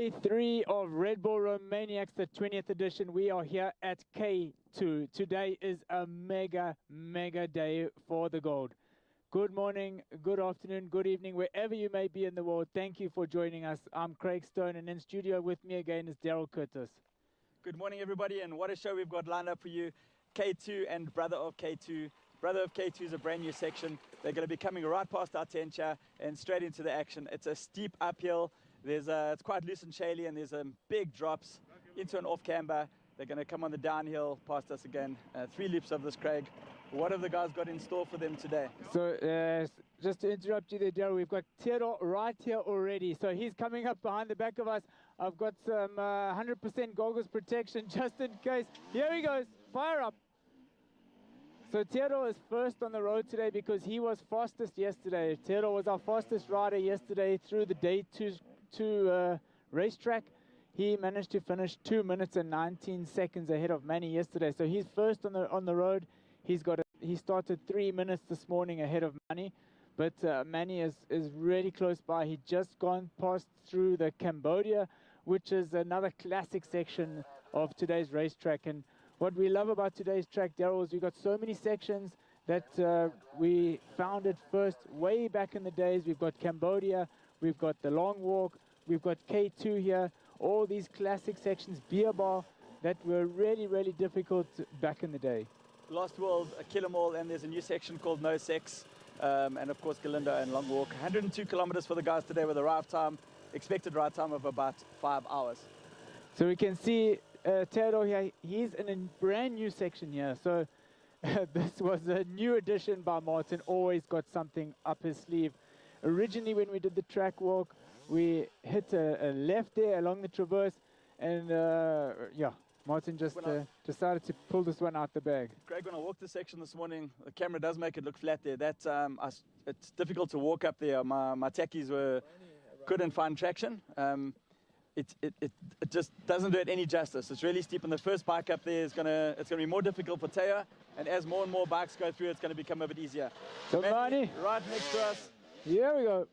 Day 3 of Red Bull Romaniacs, the 20th edition. We are here at K2. Today is a mega day for the gold. Good morning, good afternoon, good evening, wherever you may be in the world. Thank you for joining us. I'm Craig Stone, and in studio with me again is Daryl Curtis. Good morning, everybody, and what a show we've got lined up for you. K2 and Brother of K2. Brother of K2 is a brand new section. They're going to be coming right past our tent here and straight into the action. It's a steep uphill. It's quite loose and shaly, and there's big drops into an off camber. They're going to come on the downhill past us again. 3 loops of this, Craig. What have the guys got in store for them today? So just to interrupt you there, Daryl, we've got Theodore right here already. So he's coming up behind the back of us. I've got some 100% goggles protection just in case. Here he goes. Fire up. So Theodore is first on the road today because he was fastest yesterday. Theodore was our fastest rider yesterday through the day two racetrack. He managed to finish 2 minutes and 19 seconds ahead of Manny yesterday. So he's first on the road. He started 3 minutes this morning ahead of Manny, but Manny is really close by. He just gone past through the Cambodia, which is another classic section of today's racetrack. And what we love about today's track, Daryl, is we've got so many sections that we founded first way back in the days. We've got Cambodia, we've got the Long Walk, we've got K2 here, all these classic sections, Beer Bar, that were really difficult back in the day. Lost World, Kill 'em All, and there's a new section called No Sex, and of course Galindo and Long Walk. 102 kilometers for the guys today with a expected ride time of about 5 hours. So we can see Theodore here, he's in a brand new section here. So this was a new addition by Martin, always got something up his sleeve. Originally when we did the track walk, we hit a left there along the traverse, and yeah, Martin just decided to pull this one out the bag. Craig, when I walked the section this morning, the camera does make it look flat there. It's difficult to walk up there. My tackies couldn't find traction. It just doesn't do it any justice. It's really steep, and the first bike up there it's gonna be more difficult for Teo, and as more and more bikes go through, it's gonna become a bit easier. So Manny, right next to us. Here we go.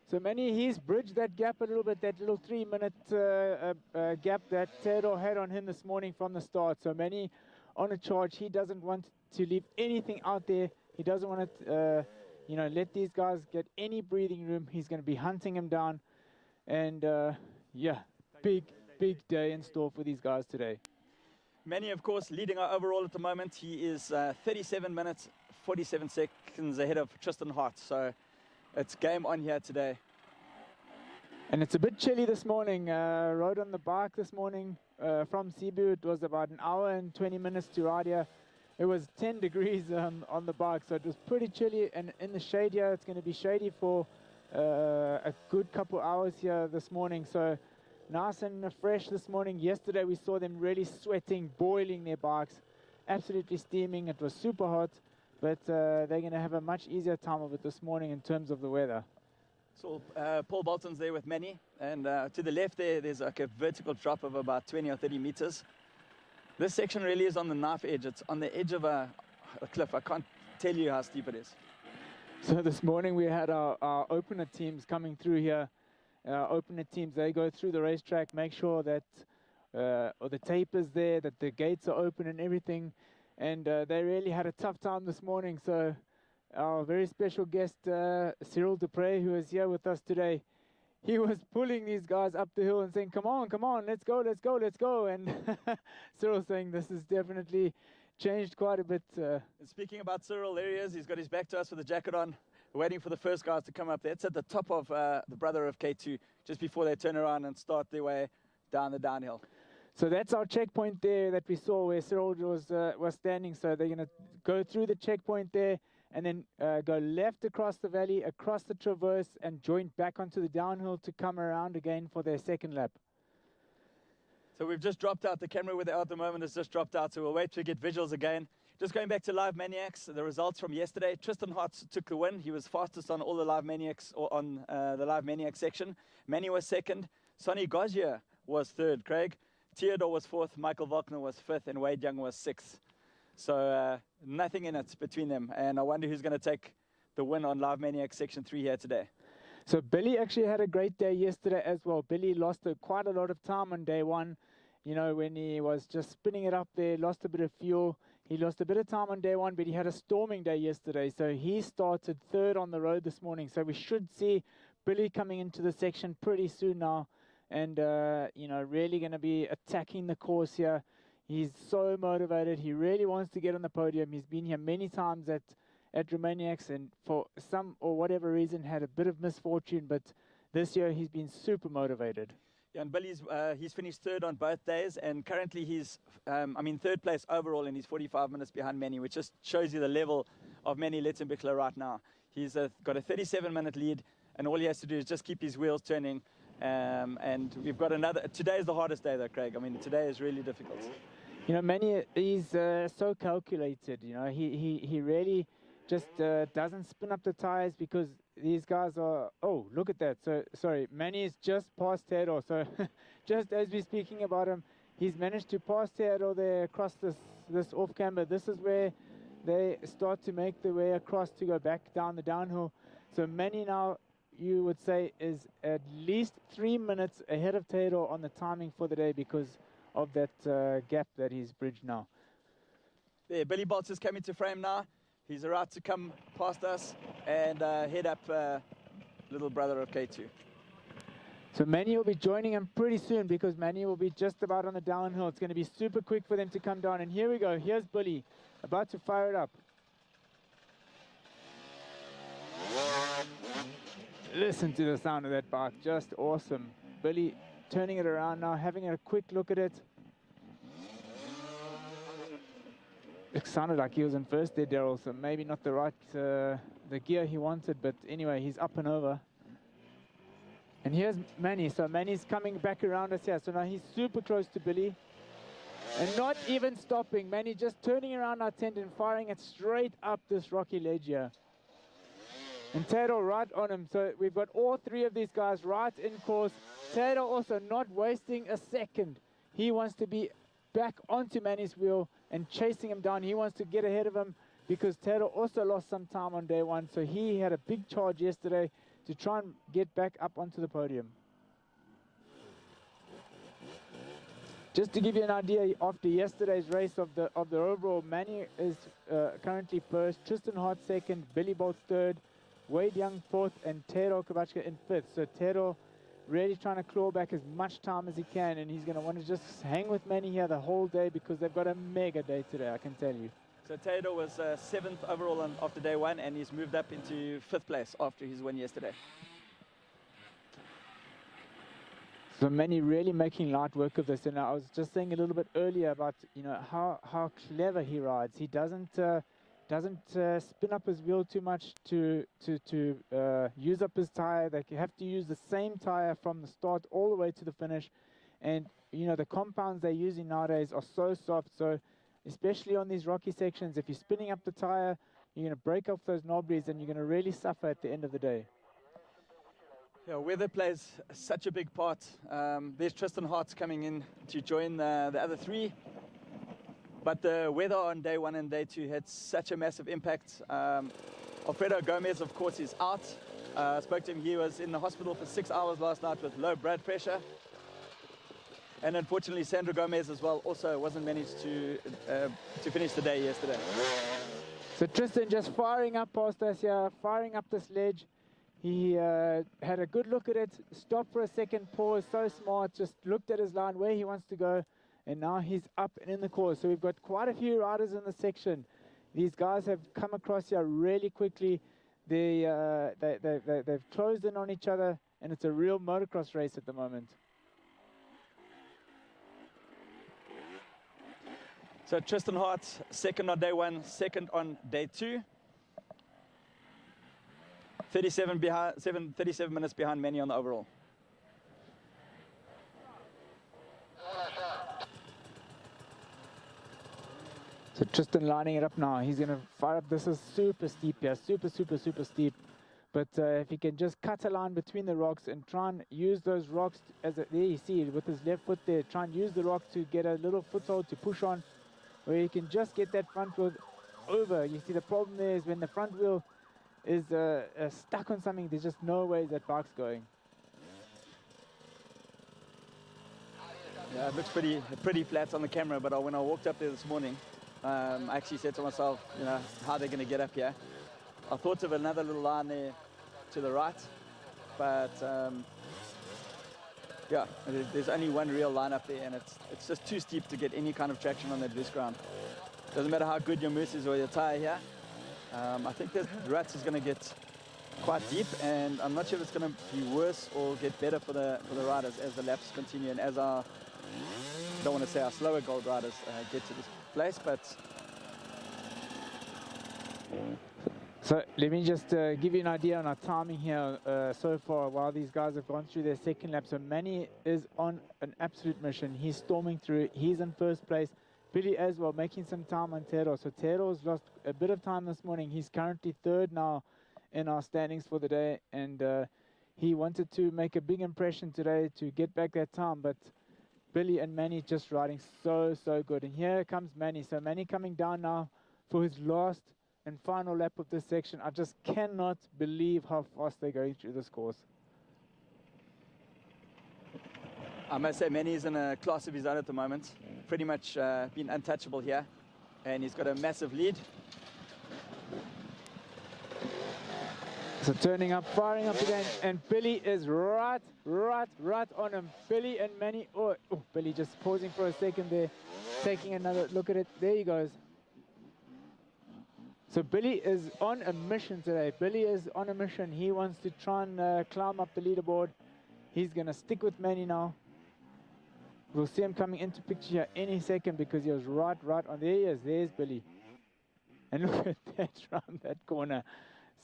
So Manny, he's bridged that gap a little bit, that little 3-minute gap that Theodore had on him this morning from the start. So Manny on a charge. He doesn't want to leave anything out there. He doesn't want to, let these guys get any breathing room. He's going to be hunting him down. And yeah, big day in store for these guys today. Manny, of course, leading our overall at the moment. He is 37 minutes, 47 seconds ahead of Tristan Hart. So it's game on here today. And it's a bit chilly this morning. Rode on the bike this morning from Cebu. It was about 1 hour and 20 minutes to ride here. It was 10 degrees on the bike, so it was pretty chilly. And in the shade here, it's going to be shady for a good couple hours here this morning. So nice and fresh this morning. Yesterday we saw them really sweating, boiling their bikes, absolutely steaming. It was super hot, but they're going to have a much easier time of it this morning in terms of the weather. So Paul Bolton's there with Manny, and to the left there's like a vertical drop of about 20 or 30 meters. This section really is on the knife edge. It's on the edge of a cliff. I can't tell you how steep it is. So this morning we had our opener teams coming through here. Opener teams, they go through the racetrack, make sure that the tape is there, that the gates are open and everything. And they really had a tough time this morning. So our very special guest, Cyril Dupre, who is here with us today, he was pulling these guys up the hill and saying, come on, let's go. And Cyril saying this has definitely changed quite a bit. Speaking about Cyril, there he is. He's got his back to us with the jacket on, waiting for the first guys to come up there. It's at the top of the Brother of K2, just before they turn around and start their way down the downhill. So that's our checkpoint there that we saw where Cyril was standing. So they're going to go through the checkpoint there and then go left across the valley, across the traverse, and join back onto the downhill to come around again for their second lap. So we've just dropped out. The camera where they are at the moment has just dropped out, so we'll wait to get visuals again. Just going back to Live Maniacs, the results from yesterday. Tristan Hart took the win. He was fastest on all the Live Maniacs, or on the Live Maniac section. Manny was second. Sonny Gazier was third. Craig. Theodore was fourth. Michael Volkner was fifth, and Wade Young was sixth. So nothing in it between them. And I wonder who's going to take the win on Live Maniac section 3 here today. So Billy actually had a great day yesterday as well. Billy lost quite a lot of time on day one. You know, when he was just spinning it up there, lost a bit of fuel. He lost a bit of time on day one, but he had a storming day yesterday. So he started third on the road this morning. So we should see Billy coming into the section pretty soon now. And, you know, really going to be attacking the course here. He's so motivated. He really wants to get on the podium. He's been here many times at Romaniacs, and for some or whatever reason had a bit of misfortune, but this year he's been super motivated. Yeah, and Billy's he's finished third on both days, and currently he's third place overall, and he's 45 minutes behind Manny, which just shows you the level of Manny Letzenbichler right now. He's got a 37-minute lead, and all he has to do is just keep his wheels turning. And we've got another. Today is the hardest day, though, Craig. I mean, today is really difficult. You know, Manny, he's so calculated. You know, he really just doesn't spin up the tires because these guys are, oh, look at that. So, sorry, Manny is just past Theodore. So, just as we're speaking about him, he's managed to pass Theodore there across this off-camber. This is where they start to make their way across to go back down the downhill. So, Manny now, you would say, is at least 3 minutes ahead of Theodore on the timing for the day because of that gap that he's bridged now. There, Billy Bolts is coming to frame now. He's about to come past us and head up little brother of K2. So Manny will be joining him pretty soon because Manny will be just about on the downhill. It's going to be super quick for them to come down. And here we go. Here's Billy about to fire it up. Listen to the sound of that bike. Just awesome. Billy turning it around now, having a quick look at it. It sounded like he was in first there, Daryl, so maybe not the right, the gear he wanted, but anyway, he's up and over. And here's Manny, so Manny's coming back around us here, so now he's super close to Billy. And not even stopping, Manny just turning around our tent and firing it straight up this rocky ledge here. And Theodore right on him, so we've got all three of these guys right in course. Theodore also not wasting a second. He wants to be back onto Manny's wheel and chasing him down. He wants to get ahead of him because Theodore also lost some time on day one. So he had a big charge yesterday to try and get back up onto the podium. Just to give you an idea, after yesterday's race of the overall, Manny is currently first, Tristan Hart second, Billy Bolt third, Wade Young fourth, and Theodore Kovachka in fifth. So Theodore really trying to claw back as much time as he can, and he's going to want to just hang with Manny here the whole day because they've got a mega day today, I can tell you. So Theodore was 7th overall after day one, and he's moved up into 5th place after his win yesterday. So Manny really making light work of this, and I was just saying a little bit earlier about, you know, how clever he rides. He doesn't spin up his wheel too much to use up his tire. They have to use the same tire from the start all the way to the finish. And, you know, the compounds they're using nowadays are so soft. So especially on these rocky sections, if you're spinning up the tire, you're going to break off those knobblies and you're going to really suffer at the end of the day. Yeah, weather plays such a big part. There's Tristan Hart's coming in to join the other three. But the weather on day one and day two had such a massive impact. Alfredo Gomez, of course, is out. Spoke to him, he was in the hospital for 6 hours last night with low blood pressure. And unfortunately, Sandro Gomez as well also wasn't managed to finish the day yesterday. So Tristan just firing up past us here, firing up this ledge. He had a good look at it, stopped for a second, pause, so smart, just looked at his line, where he wants to go. And now he's up and in the course. So we've got quite a few riders in the section. These guys have come across here really quickly. They've closed in on each other, and it's a real motocross race at the moment. So Tristan Hart, second on day one, second on day two. 37 minutes behind Manny on the overall. So Tristan lining it up now. He's going to fire up. This is super steep here. Super steep. But if he can just cut a line between the rocks and try and use those rocks, there you see with his left foot there, try and use the rock to get a little foothold to push on, where he can just get that front wheel over. You see the problem there is when the front wheel is stuck on something. There's just no way that bike's going. Yeah, it looks pretty flat on the camera, but when I walked up there this morning, I actually said to myself, you know, how they're going to get up here. I thought of another little line there to the right, but yeah, there's only one real line up there, and it's just too steep to get any kind of traction on that loose ground. Doesn't matter how good your moose is or your tire here. I think the ruts is going to get quite deep, and I'm not sure if it's going to be worse or get better for the riders as the laps continue, and as our, don't want to say our slower gold riders get to this place, but. So let me just give you an idea on our timing here so far while these guys have gone through their second lap. So Manny is on an absolute mission. He's storming through. He's in first place. Billy as well, making some time on Tero. So Tero's lost a bit of time this morning. He's currently third now in our standings for the day, and he wanted to make a big impression today to get back that time, but Billy and Manny just riding so good. And here comes Manny. So Manny coming down now for his last and final lap of this section. I just cannot believe how fast they're going through this course. I must say Manny's in a class of his own at the moment. Pretty much been untouchable here, and he's got a massive lead. So turning up, firing up again, and Billy is right on him. Billy and Manny, oh, Billy just pausing for a second there, taking another look at it. There he goes. So Billy is on a mission today. Billy is on a mission. He wants to try and climb up the leaderboard. He's going to stick with Manny now. We'll see him coming into picture here any second because he was right on. There he is. There's Billy. And look at that round that corner.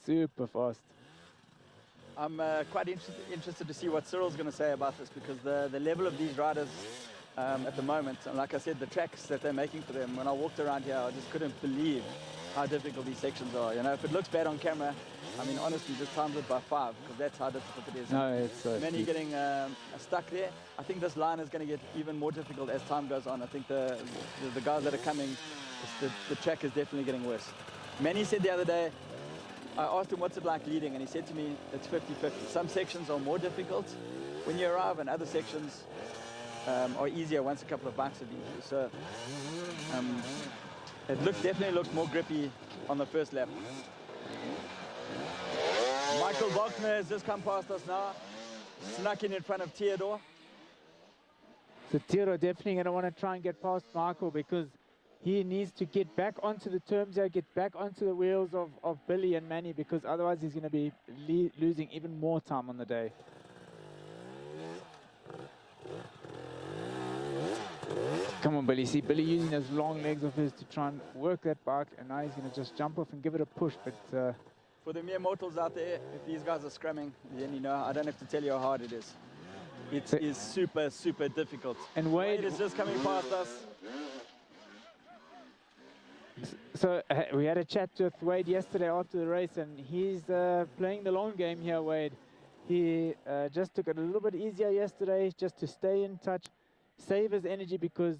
Super fast. I'm quite interested to see what Cyril's going to say about this, because the level of these riders at the moment, and like I said, the tracks that they're making for them, when I walked around here, I just couldn't believe how difficult these sections are. You know, if it looks bad on camera, I mean, honestly, just times it by 5, because that's how difficult it is. No, it's so Many getting stuck there. I think this line is going to get even more difficult as time goes on. I think the guys that are coming, the track is definitely getting worse. Manny said the other day, I asked him what's it like leading, and he said to me it's 50-50. Some sections are more difficult when you arrive, and other sections are easier once a couple of bikes have been through. So it definitely looked more grippy on the first lap. Michael Wagner has just come past us now, snuck in front of Theodore. So Theodore definitely going to want to try and get past Michael, because he needs to get back onto the terms here, get back onto the wheels of Billy and Manny, because otherwise he's going to be losing even more time on the day. Come on, Billy. See Billy using those long legs of his to try and work that bike, and now he's going to just jump off and give it a push. But for the mere mortals out there, if these guys are scrumming, then you know, I don't have to tell you how hard it is. It is super difficult. And Wade is just coming past us. So we had a chat with Wade yesterday after the race, and he's playing the long game here, Wade. He just took it a little bit easier yesterday just to stay in touch, save his energy, because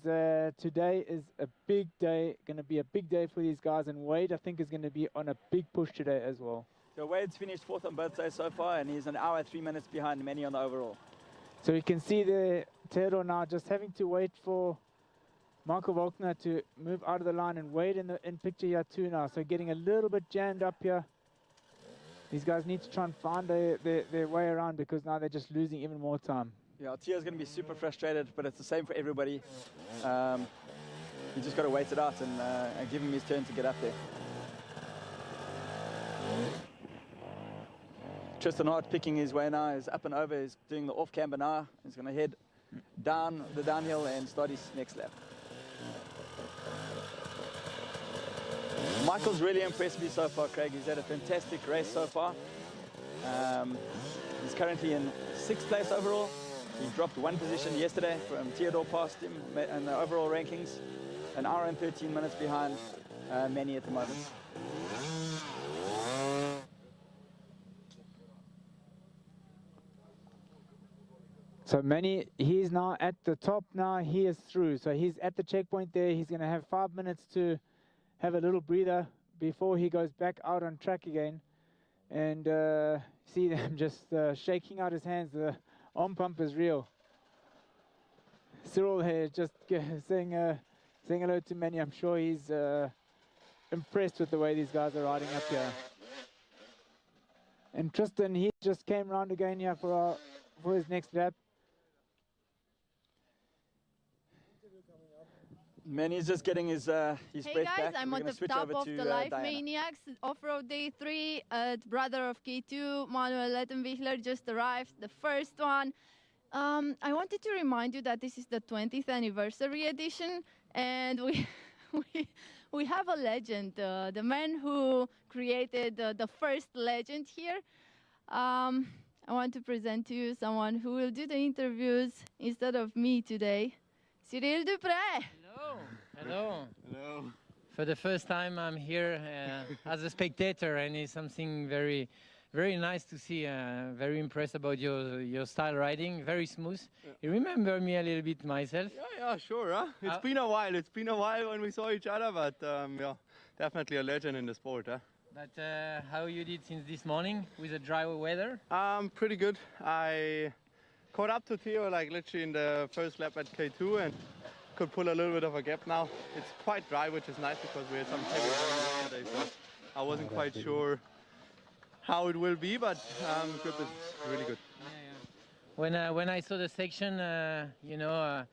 today is a big day, going to be a big day for these guys, and Wade, I think, is going to be on a big push today as well. So Wade's finished 4th on both days so far, and he's an hour, 3 minutes behind Manny on the overall. So you can see the Theodore now just having to wait for Michael Wagner to move out of the line, and Wade in picture here too now. So getting a little bit jammed up here. These guys need to try and find their way around, because now they're just losing even more time. Yeah, Tia's going to be super frustrated, but it's the same for everybody. You just got to wait it out and give him his turn to get up there. Tristan Hart picking his way now. He's up and over. He's doing the off-camber now. He's going to head down the downhill and start his next lap. Michael's really impressed me so far, Craig. He's had a fantastic race so far. He's currently in 6th place overall. He dropped 1 position yesterday from Theodore past him in the overall rankings. An hour and 13 minutes behind Manny at the moment. So Manny, he's now at the top now. He is through. So he's at the checkpoint there. He's going to have 5 minutes to have a little breather before he goes back out on track again. and see them just shaking out his hands. The arm pump is real. Cyril here just saying hello to Manny. I'm sure he's impressed with the way these guys are riding up here. And Tristan, he just came round again here for his next lap. Manny's just getting his breath Hey guys, back. I'm We're on gonna the switch top over of to the Live Diana. Maniacs Offroad Day 3. Brother of K2, Manuel Lettenwichler, just arrived, the first one. I wanted to remind you that this is the 20th anniversary edition, and we have a legend, the man who created the first legend here. I want to present to you someone who will do the interviews instead of me today. Cyril Dupré. Hello. Hello. Hello. For the first time, I'm here as a spectator, and it's something very, very nice to see. Very impressed about your style riding. Very smooth. You remember me a little bit myself. Yeah, sure. Huh? It's been a while. It's been a while when we saw each other, but yeah, definitely a legend in the sport. Huh? But how you did since this morning with the dry weather? Pretty good. I caught up to Theo like literally in the first lap at K2 and could pull a little bit of a gap now. It's quite dry, which is nice because we had some heavy rain yesterday, so I wasn't quite sure how it will be, but good. It's really good. When I saw the section, you know,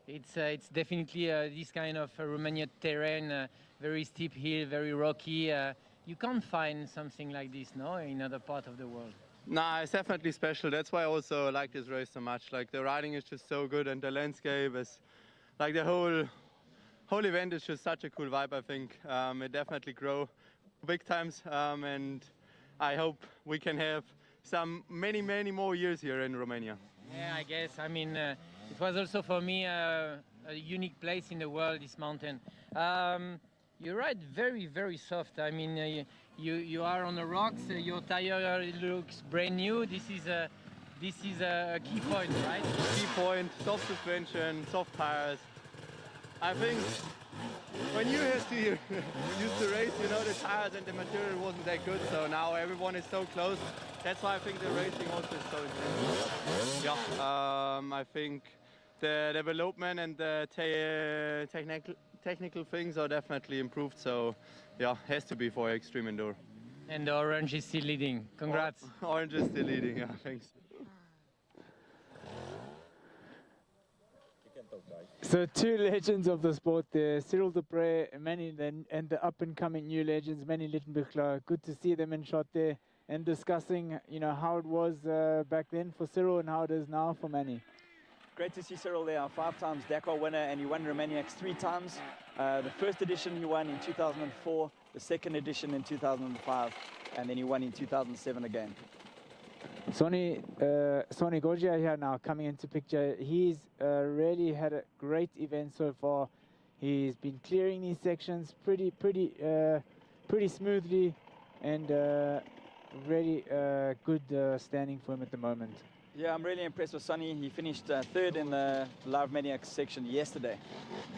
it's definitely this kind of Romania terrain, very steep hill, very rocky. You can't find something like this, no, in other part of the world. Nah, it's definitely special. That's why I also like this race so much. Like the riding is just so good, and the landscape is, like the whole event is just such a cool vibe. I think it definitely grow big times, and I hope we can have some many more years here in Romania. Yeah, I guess. I mean, it was also for me a unique place in the world, this mountain. You ride very soft. I mean, you are on the rocks. Your tire looks brand new. This is a key point, right? Key point, soft suspension, soft tires. I think when you used to race, you know, the tires and the material wasn't that good. So now everyone is so close. That's why I think the racing also is so intense. Yeah, I think the development and the technical things are definitely improved. So yeah, has to be for extreme enduro. And the orange is still leading. Congrats. Orange is still leading. Yeah, thanks. So two legends of the sport there, Cyril Dupré, Manny, and the up-and-coming new legends, Manny Littenbichler. Good to see them in shot there and discussing, you know, how it was back then for Cyril and how it is now for Manny. Great to see Cyril there, 5 times Dakar winner, and he won Romaniacs 3 times. The first edition he won in 2004, the second edition in 2005, and then he won in 2007 again. Sonny Gorgia here now coming into picture. He's really had a great event so far. He's been clearing these sections pretty smoothly, and really good standing for him at the moment. Yeah, I'm really impressed with Sonny. He finished 3rd in the Live Maniacs section yesterday,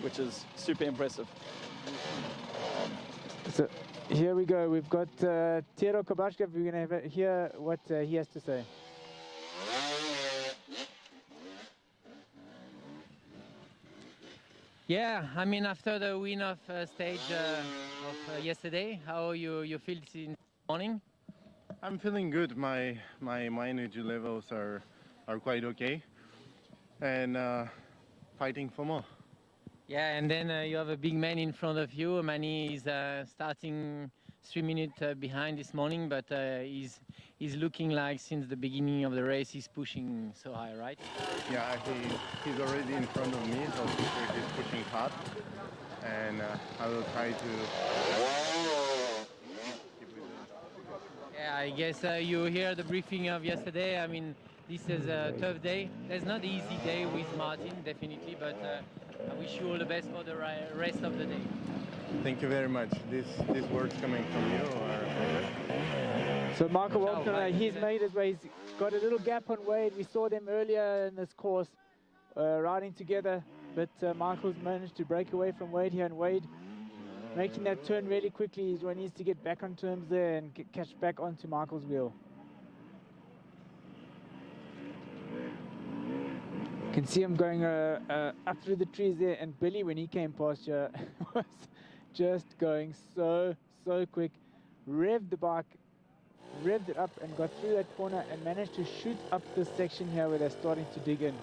which is super impressive. So here we go. We've got Tero Kabashkev. We're going to hear what he has to say. Yeah, I mean, after the win of stage of yesterday, how you feel this morning? I'm feeling good. My energy levels are quite okay, and fighting for more. Yeah, and then you have a big man in front of you. Manny is starting 3 minutes behind this morning, but he's looking like since the beginning of the race he's pushing so high, right? Yeah, he's already in front of me, so he's pushing hard, and I will try to. Yeah, I guess you hear the briefing of yesterday. I mean, this is a tough day. It's not an easy day with Martin, definitely, but I wish you all the best for the rest of the day. Thank you very much. These words coming from you are. So Michael Walton, he's made his way. He's got a little gap on Wade. We saw them earlier in this course riding together, but Michael's managed to break away from Wade here, and Wade making that turn really quickly is when he needs to get back on terms there and catch back onto Michael's wheel. You can see him going up through the trees there, and Billy, when he came past here, was just going so quick. Revved the bike, revved it up and got through that corner and managed to shoot up this section here where they're starting to dig in.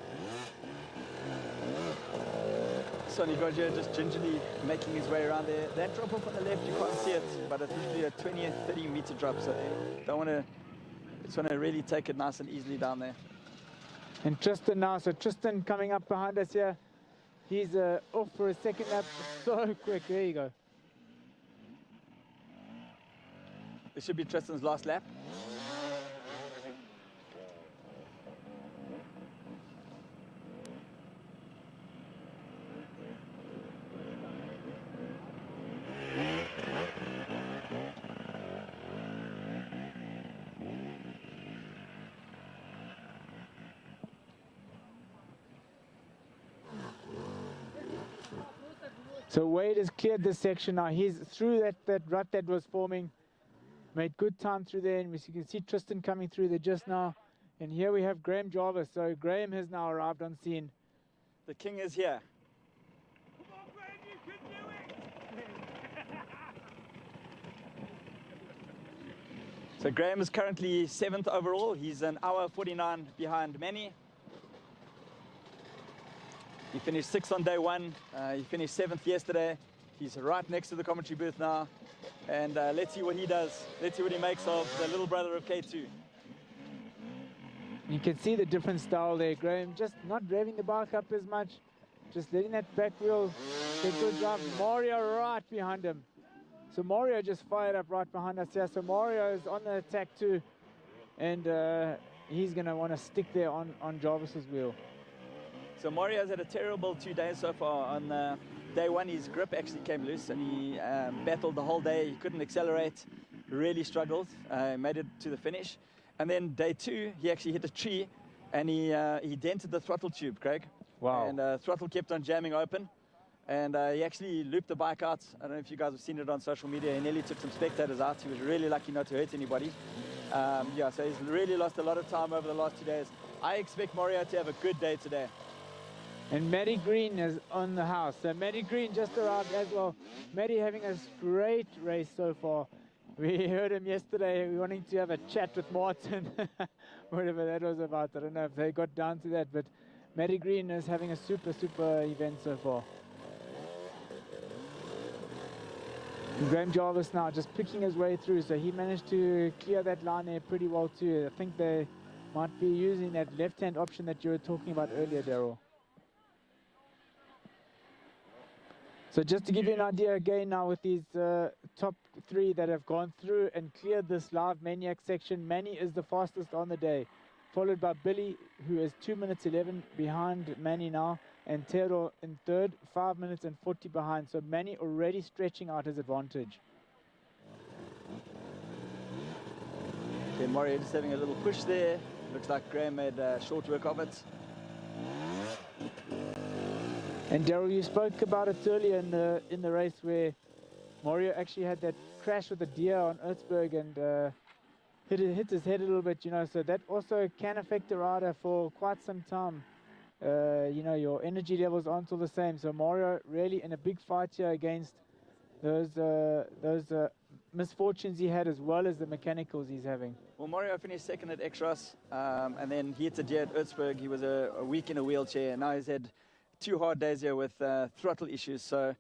Sonny Goggia just gingerly making his way around there. That drop off on the left, you can't see it, but it's usually a 20 and 30 meter drop, so don't want to, just want to really take it nice and easily down there. And Tristan now, so Tristan coming up behind us here. He's off for a second lap, so quick. There you go. This should be Tristan's last lap. So Wade has cleared this section now. He's through that rut that was forming. Made good time through there, and you can see Tristan coming through there just now. And here we have Graham Jarvis. So Graham has now arrived on scene. The king is here. Come on, Graham, you can do it! So Graham is currently 7th overall. He's an hour 49 behind Manny. He finished 6th on day 1. He finished 7th yesterday. He's right next to the commentary booth now. And let's see what he does. Let's see what he makes of the little brother of K2. You can see the different style there. Graham just not revving the bike up as much. Just letting that back wheel get good job. Mario right behind him. So Mario just fired up right behind us here. So Mario is on the attack too. And he's going to want to stick there on Jarvis's wheel. So Mario's had a terrible 2 days so far. On day 1, his grip actually came loose and he battled the whole day. He couldn't accelerate, really struggled, made it to the finish. And then day 2, he actually hit a tree and he dented the throttle tube, Craig. Wow. And throttle kept on jamming open. And he actually looped the bike out. I don't know if you guys have seen it on social media. He nearly took some spectators out. He was really lucky not to hurt anybody. Yeah, so he's really lost a lot of time over the last 2 days. I expect Mario to have a good day today. And Matty Green is on the house. So Matty Green just arrived as well. Matty having a great race so far. We heard him yesterday wanting to have a chat with Martin. Whatever that was about. I don't know if they got down to that. But Matty Green is having a super event so far. And Graham Jarvis now just picking his way through. So he managed to clear that line there pretty well too. I think they might be using that left-hand option that you were talking about earlier, Daryl. So just to give you an idea again now with these top 3 that have gone through and cleared this live Maniac section, Manny is the fastest on the day, followed by Billy, who is 2 minutes 11 behind Manny now, and Theodore in 3rd, 5 minutes and 40 behind. So Manny already stretching out his advantage. Okay, Mario just having a little push there. Looks like Graham made short work of it. And Daryl, you spoke about it earlier in the race where Mario actually had that crash with a deer on Earthsburg and hit his head a little bit, you know, so that also can affect the rider for quite some time. You know, your energy levels aren't all the same. So Mario really in a big fight here against those misfortunes he had as well as the mechanicals he's having. Well, Mario finished 2nd at Extras, and then he hit a deer at Earthsburg. He was a week in a wheelchair, and now he's had 2 hard days here with throttle issues. So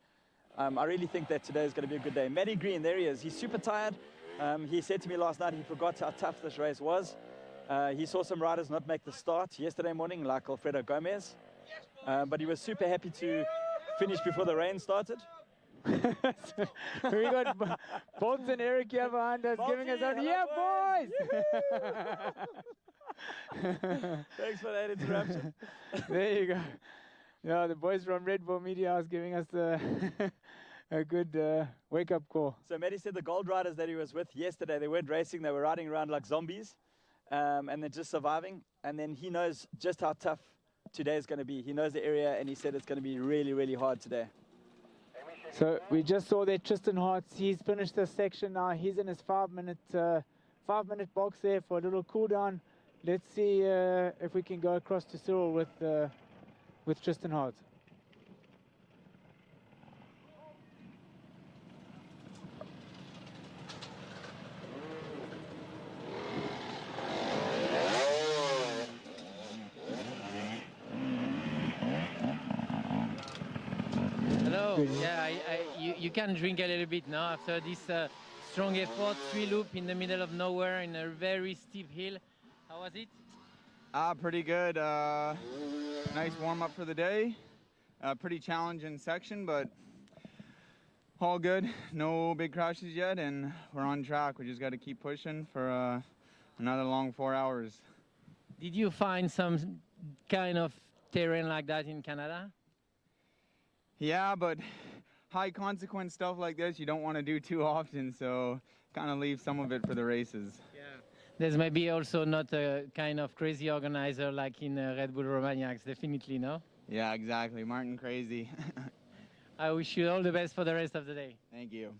I really think that today is going to be a good day. Matty Green, there he is. He's super tired. He said to me last night he forgot how tough this race was. He saw some riders not make the start yesterday morning, like Alfredo Gomez. But he was super happy to finish before the rain started. We got Bolton and Eric here behind us, giving us on. Yeah, boys! Thanks for that interruption. There you go. Yeah, the boys from Red Bull Media House giving us a good wake-up call. So Matty said the Gold Riders that he was with yesterday, they weren't racing, they were riding around like zombies, and they're just surviving. And then he knows just how tough today is going to be. He knows the area, and he said it's going to be really hard today. So we just saw that Tristan Hartz, he's finished this section now. He's in his 5-minute box there for a little cool down. Let's see if we can go across to Cyril with Tristan Hartz. Hello. Yeah, you can drink a little bit now after this strong effort, 3-loop in the middle of nowhere in a very steep hill. How was it? Pretty good. Nice warm up for the day. Pretty challenging section, but all good. No big crashes yet, and we're on track. We just got to keep pushing for another long 4 hours. Did you find some kind of terrain like that in Canada? Yeah, but high consequence stuff like this, you don't want to do too often, so kind of leave some of it for the races. Yeah. There's maybe also not a kind of crazy organizer like in Red Bull Romaniacs, definitely, no? Yeah, exactly. Martin crazy. I wish you all the best for the rest of the day. Thank you.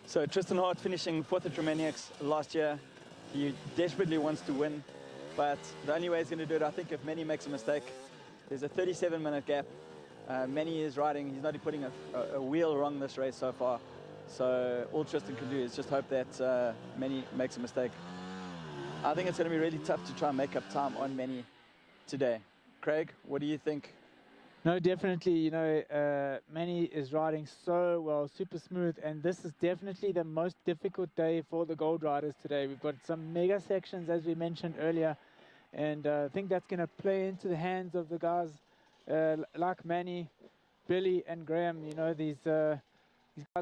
So Tristan Hart finishing 4th at Romaniacs last year. He desperately wants to win, but the only way he's going to do it, I think, if Manny makes a mistake. There's a 37-minute gap. Manny is riding, he's not putting a wheel wrong this race so far. So all Tristan can do is just hope that Manny makes a mistake. I think it's going to be really tough to try and make up time on Manny today. Craig, what do you think? No, definitely, you know, Manny is riding so well, super smooth, and this is definitely the most difficult day for the Gold Riders today. We've got some mega sections, as we mentioned earlier, and I think that's going to play into the hands of the guys like Manny, Billy, and Graham. You know, these guys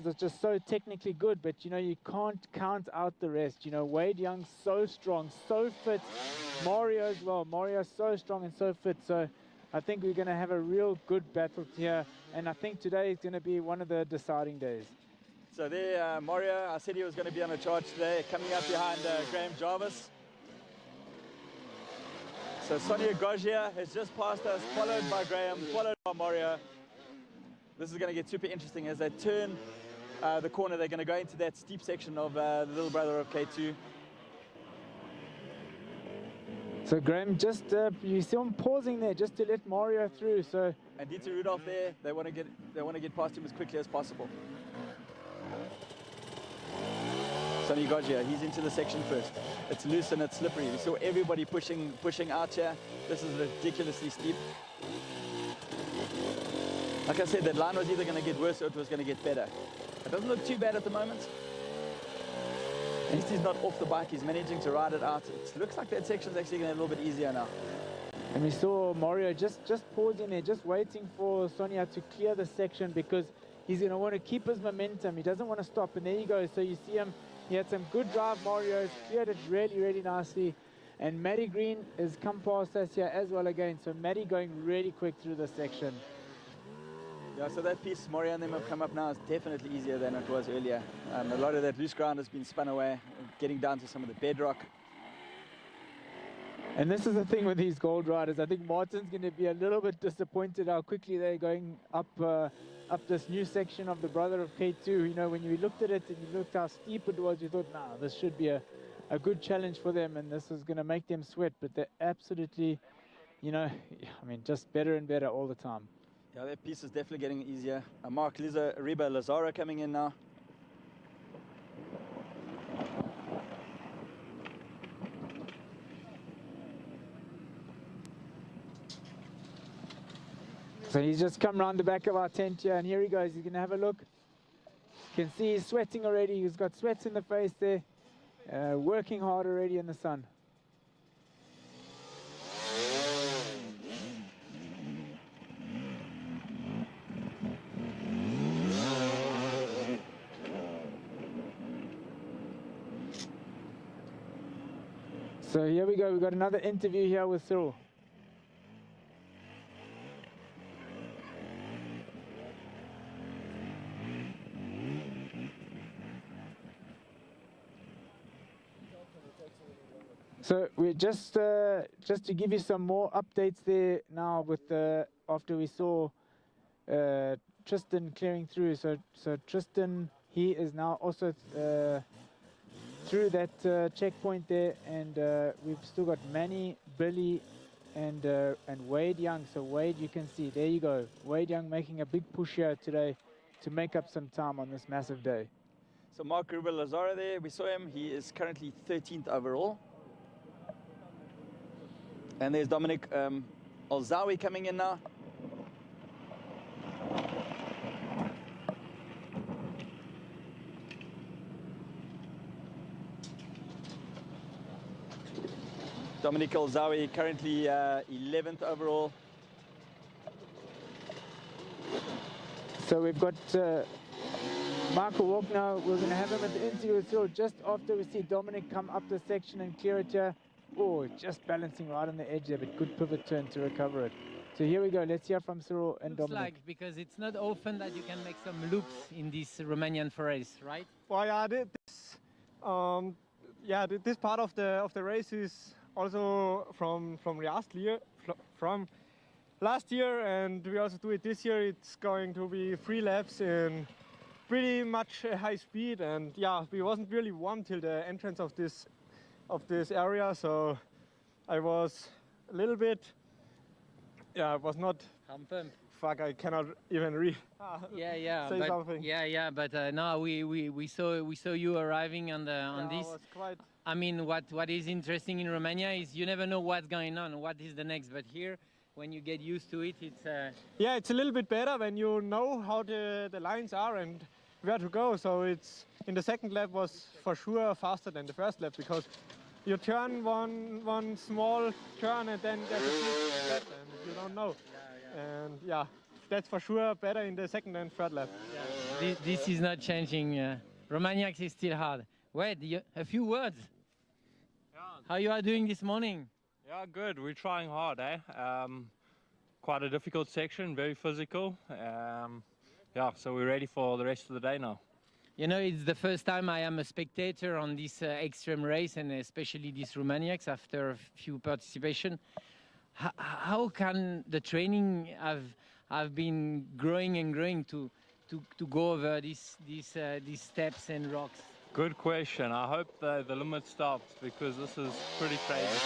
are just so technically good, but, you know, you can't count out the rest. You know, Wade Young's so strong, so fit. Mario as well. Mario's so strong and so fit, so I think we're going to have a real good battle here, and I think today is going to be one of the deciding days. So there, Mario, I said he was going to be on a charge today, coming up behind Graham Jarvis. So Sonia Gojia has just passed us, followed by Graham, followed by Mario. This is going to get super interesting as they turn the corner. They're going to go into that steep section of the little brother of K2. So Graham, just you see him pausing there just to let Mario through. So and Dieter Rudolph there, they want to get past him as quickly as possible. Sonny Gojia, he's into the section first. It's loose and it's slippery. We saw everybody pushing out here. This is ridiculously steep. Like I said, that line was either going to get worse or it was going to get better. It doesn't look too bad at the moment. At least he's not off the bike, he's managing to ride it out. It looks like that section's actually going to get a little bit easier now. And we saw Mario just pausing there, just waiting for Sonia to clear the section because he's going to want to keep his momentum. He doesn't want to stop, and there you go. So you see him, he had some good drive, Mario, cleared it really, really nicely. And Matty Green has come past us here as well again. So Matty going really quick through this section. Yeah, so that piece Mario and them have come up now is definitely easier than it was earlier. A lot of that loose ground has been spun away, getting down to some of the bedrock. And this is the thing with these Gold Riders. I think Martin's going to be a little bit disappointed how quickly they're going up this new section of the brother of K2. You know, when you looked at it and you looked how steep it was, you thought, nah, this should be a good challenge for them, and this is going to make them sweat. But they're absolutely, you know, I mean, just better and better all the time. Yeah, that piece is definitely getting easier. Mark Reba Lazara coming in now. So he's just come around the back of our tent here, and here he goes. He's going to have a look. You can see he's sweating already. He's got sweats in the face there, working hard already in the sun. So here we go. We've got another interview here with Cyril. So we just to give you some more updates there now with after we saw Tristan clearing through. So Tristan, he is now also through that checkpoint there, and we've still got Manny, Billy, and Wade Young. So Wade, you can see there you go, Wade Young making a big push here today to make up some time on this massive day. So Mark Gruber-Lazara there, we saw him. He is currently 13th overall. And there's Dominic Alzawi coming in now. Dominic Alzawi currently 11th overall. So we've got Michael Wagner. We're going to have him at the interview as well just after we see Dominic come up the section and clear it here. Oh, just balancing right on the edge there, but good pivot turn to recover it. So here we go. Let's hear from Cyril and Looks Dominic. like, because it's not often that you can make some loops in this Romanian forest, right? Well, yeah, this part of the race is also from last year, and we also do it this year. It's going to be 3 laps in pretty much high speed, and yeah, we wasn't really warm till the entrance of this area, so I was a little bit, yeah, I was not. Fuck, I cannot even say something. But no, we saw you arriving on this. Was quite. I mean, what is interesting in Romania is you never know what's going on, what is the next. But here, when you get used to it, it's yeah, it's a little bit better when you know how the lines are and where to go. So it's in the second lap was for sure faster than the first lap, because you turn one small turn and then there's a big step and you don't know. And yeah, that's for sure better in the second and third lap. Yeah. This is not changing. Romaniacs is still hard. Wait, a few words. Yeah. How you are doing this morning? Yeah, good. We're trying hard, eh? Quite a difficult section, very physical. Yeah, so we're ready for the rest of the day now. You know, it's the first time I am a spectator on this extreme race, and especially this Romaniacs after a few participation. How can the training have been growing and growing to go over these steps and rocks? Good question. I hope the limit stops, because this is pretty crazy.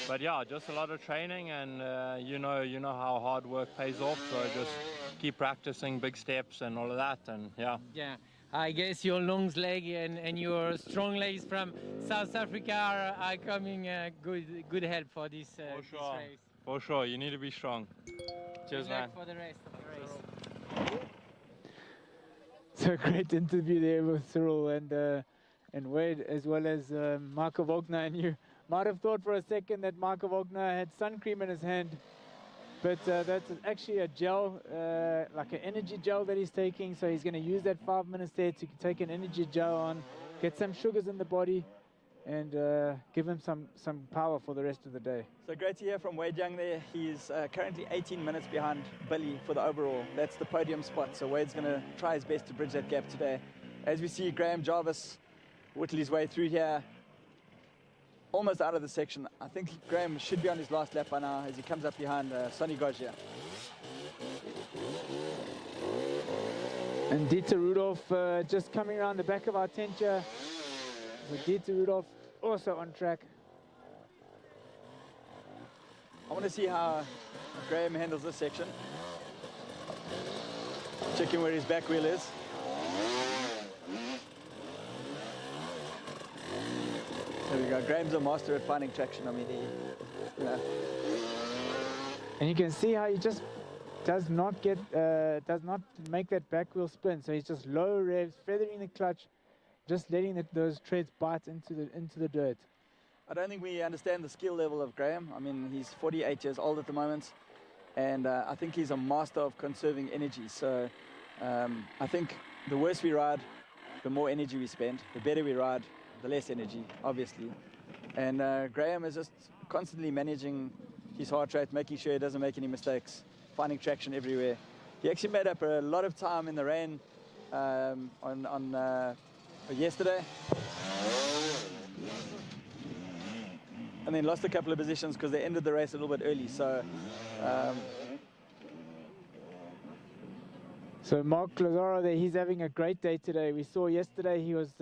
But yeah, just a lot of training, and you know how hard work pays off. So just keep practicing big steps and all of that, and yeah. Yeah. I guess your long leg and your strong legs from South Africa are coming good help for this, this race. For sure, you need to be strong. Cheers, man. For the rest of the race. So great interview there with Cyril and Wade, as well as Marco Wagner. And you might have thought for a second that Marco Wagner had sun cream in his hand, but that's actually a gel, like an energy gel that he's taking. So he's going to use that 5 minutes there to take an energy gel on, get some sugars in the body, and give him some power for the rest of the day. So great to hear from Wade Young there. He's currently 18 minutes behind Billy for the overall. That's the podium spot. So Wade's going to try his best to bridge that gap today. As we see Graham Jarvis whittle his way through here, almost out of the section. I think Graham should be on his last lap by now as he comes up behind Sonny Gojia. And Dieter Rudolph just coming around the back of our tent here. With Dieter Rudolph also on track. I want to see how Graham handles this section. Checking where his back wheel is. There we go. Graham's a master at finding traction. I mean, you know. And you can see how he just does not make that back wheel spin. So he's just low revs, feathering the clutch, just letting those treads bite into the dirt. I don't think we understand the skill level of Graham. I mean, he's 48 years old at the moment, and I think he's a master of conserving energy. So I think the worse we ride, the more energy we spend. The better we ride, the less energy, obviously. And Graham is just constantly managing his heart rate, making sure he doesn't make any mistakes, finding traction everywhere. He actually made up a lot of time in the rain on yesterday. and then lost a couple of positions because they ended the race a little bit early. So So Mark Lazaro there, he's having a great day today. We saw yesterday he was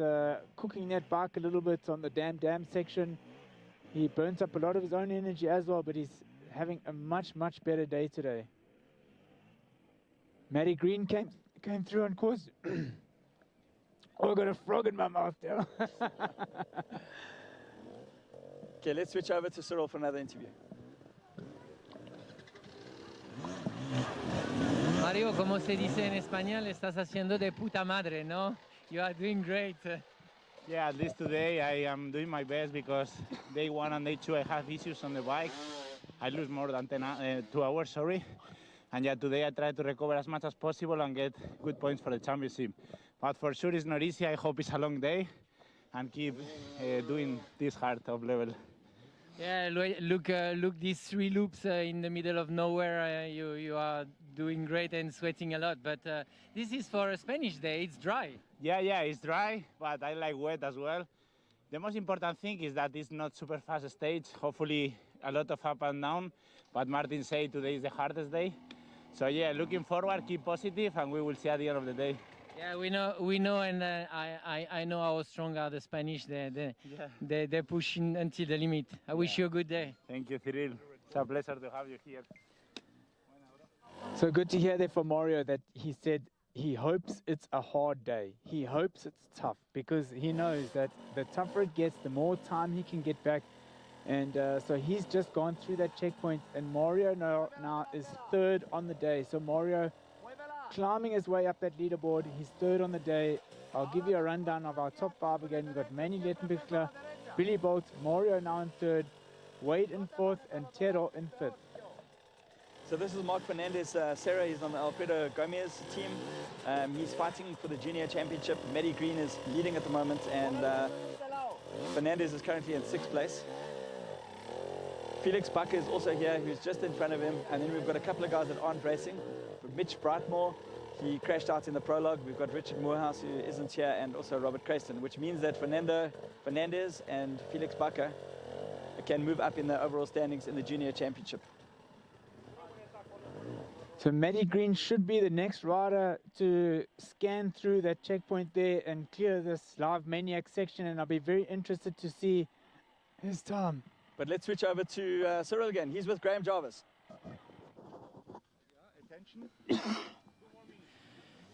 cooking that bike a little bit on the dam section. He burnt up a lot of his own energy as well, but he's having a much better day today. Matty Green came through on course. Oh, I got a frog in my mouth there. okay, let's switch over to Cyril for another interview. Mario, como se dice en español, estás haciendo de puta madre, ¿no? You are doing great. Yeah, at least today I am doing my best because day 1 and day 2 I have issues on the bike. I lose more than 2 hours, sorry. And yeah, today I try to recover as much as possible and get good points for the championship. But for sure it's not easy. I hope it's a long day and keep doing this hard top level. Yeah, look, these 3 loops in the middle of nowhere. You are doing great and sweating a lot. But this is for a Spanish day. It's dry. Yeah, it's dry, but I like wet as well. The most important thing is that it's not super fast stage. Hopefully a lot of up and down. But Martin said today is the hardest day. So yeah, looking forward, keep positive, and we will see at the end of the day. Yeah, we know, and I know how strong are the Spanish. They're pushing until the limit. I wish you a good day. Thank you, Cyril. It's a pleasure to have you here. So good to hear there from Mario that he said he hopes it's a hard day. He hopes it's tough because he knows that the tougher it gets, the more time he can get back. And so he's just gone through that checkpoint, and Mario now is 3rd on the day. So Mario climbing his way up that leaderboard. He's 3rd on the day. I'll give you a rundown of our top 5 again. We've got Manny Lettenbichler, Billy Bolt, Mario now in 3rd, Wade in 4th, and Tero in 5th. So this is Mark Fernandez. Sarah, he's on the Alfredo Gomez team. He's fighting for the junior championship. Matty Green is leading at the moment, and Fernandez is currently in 6th place. Felix Bakker is also here, who's just in front of him. And then we've got a couple of guys that aren't racing. Mitch Brightmore, he crashed out in the prologue. We've got Richard Moorhouse, who isn't here, and also Robert Crayston, which means that Fernandez and Felix Bakker can move up in the overall standings in the junior championship. So Matty Green should be the next rider to scan through that checkpoint there and clear this live maniac section, and I'll be very interested to see his time. But let's switch over to Cyril again. He's with Graham Jarvis.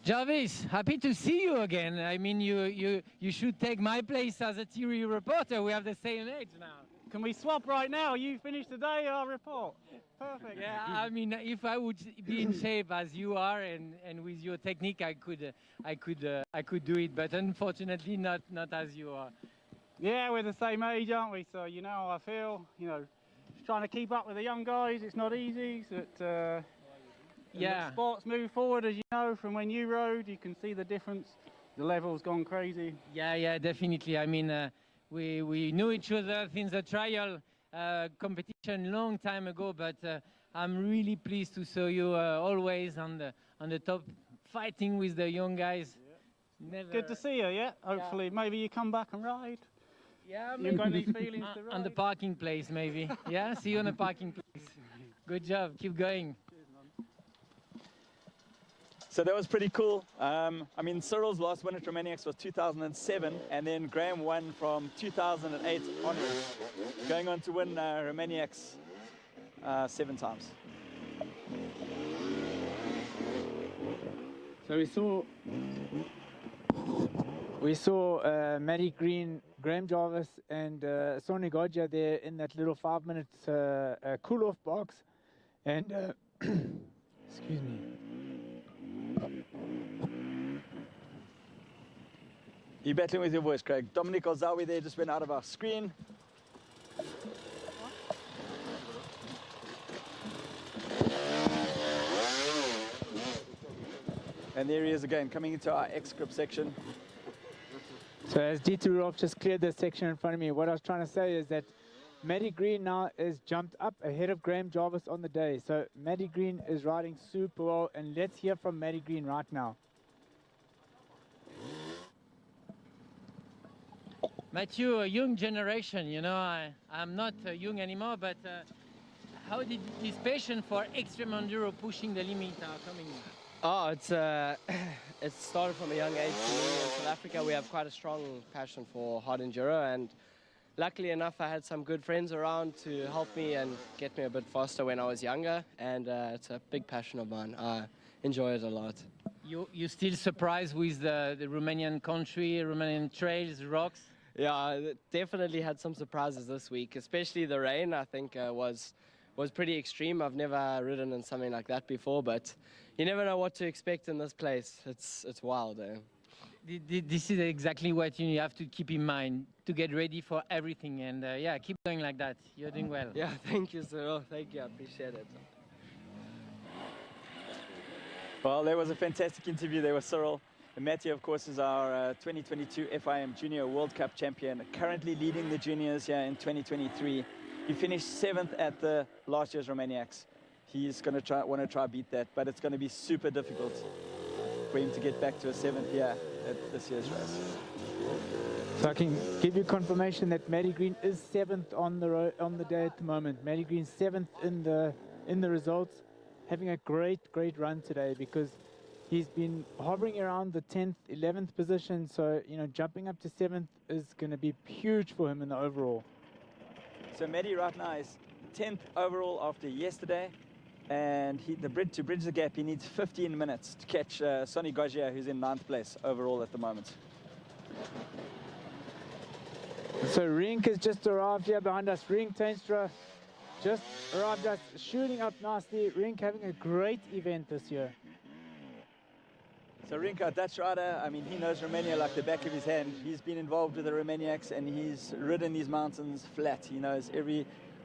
Jarvis, happy to see you again. I mean, you should take my place as a TV reporter. We have the same age now. Can we swap right now? You finish today, I'll report. Perfect. Yeah, I mean, if I would be in shape as you are and with your technique, I could do it. But unfortunately, not as you are. Yeah, we're the same age, aren't we? So you know how I feel. You know, just trying to keep up with the young guys. It's not easy. But, yeah. The sports move forward, as you know, from when you rode. You can see the difference. The level's gone crazy. Yeah, definitely. I mean, we knew each other since the trial competition long time ago. But I'm really pleased to see you always on the top, fighting with the young guys. Yeah. Never. Good to see you. Yeah. Hopefully, maybe you come back and ride. Yeah, you've got any feelings to ride? On the parking place, maybe. Yeah, see you on the parking place. Good job. Keep going. So that was pretty cool. I mean, Cyril's last win at Romaniacs was 2007, and then Graham won from 2008 onwards, going on to win Romaniacs 7 times. So we saw Matty Green, Graham Jarvis, and Sonny Godja there in that little 5-minute cool-off box, and excuse me. You're battling with your voice, Craig. Dominic Ozawi there just went out of our screen. And there he is again, coming into our X-Grip section. So as Dieter Rudolph just cleared this section in front of me, what I was trying to say is that Matty Green now is jumped up ahead of Graham Jarvis on the day. So Matty Green is riding super well, and let's hear from Matty Green right now. Matthew, a young generation, you know, I'm not young anymore, but how did this passion for extreme enduro pushing the limit coming? Oh, it started from a young age for me. In South Africa, we have quite a strong passion for hard enduro, and luckily enough, I had some good friends around to help me and get me a bit faster when I was younger, and it's a big passion of mine. I enjoy it a lot. You still surprised with the Romanian country, Romanian trails, rocks? Yeah, I definitely had some surprises this week, especially the rain. I think was pretty extreme. I've never ridden in something like that before, but you never know what to expect in this place. It's wild. This is exactly what you have to keep in mind to get ready for everything, and yeah, keep going like that. You're doing well. Yeah, thank you, Cyril. Thank you. I appreciate it. Well, there was a fantastic interview there with Cyril. And Matthew, of course, is our 2022 FIM Junior World Cup champion, currently leading the juniors here in 2023. He finished 7th at the last year's Romaniacs. He's going to want to try beat that, but it's going to be super difficult for him to get back to a 7th year at this year's race. So I can give you confirmation that Matty Green is 7th on the day at the moment. Matty Green 7th in the results, having a great run today, because he's been hovering around the 10th, 11th position. So, you know, jumping up to 7th is going to be huge for him in the overall. So Matty right now is 10th overall after yesterday, and to bridge the gap, he needs 15 minutes to catch Sonny Gaugier, who's in 9th place overall at the moment. So Rink has just arrived here behind us. Rink Tenstra just arrived us, shooting up nicely. Rink having a great event this year. So Rink, our Dutch rider, I mean, he knows Romania like the back of his hand. He's been involved with the Romaniacs, and he's ridden these mountains flat. He knows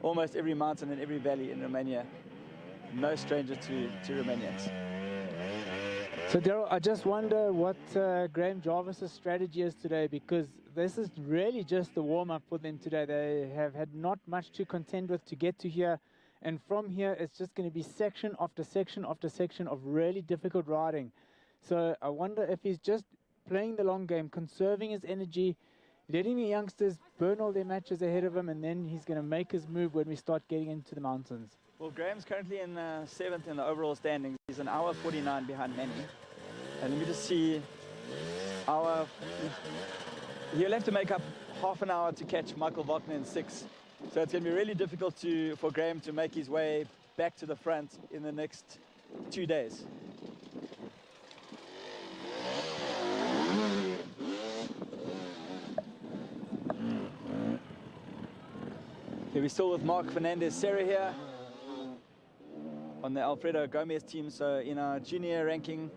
almost every mountain and every valley in Romania. No stranger to Romaniacs. So Daryl, I just wonder what Graham Jarvis's strategy is today, because this is really just the warm-up for them today. They have had not much to contend with to get to here, and from here it's just going to be section after section after section of really difficult riding. So I wonder if he's just playing the long game, conserving his energy, letting the youngsters burn all their matches ahead of him, and then he's going to make his move when we start getting into the mountains. Well, Graham's currently in 7th in the overall standings. He's an hour 49 behind Manny. And let me just see, he'll have to make up half an hour to catch Michael Wagner in 6th. So it's going to be really difficult for Graham to make his way back to the front in the next 2 days. Okay, we're still with Mark Fernandez-Serra here on the Alfredo Gomez team. So in our junior ranking,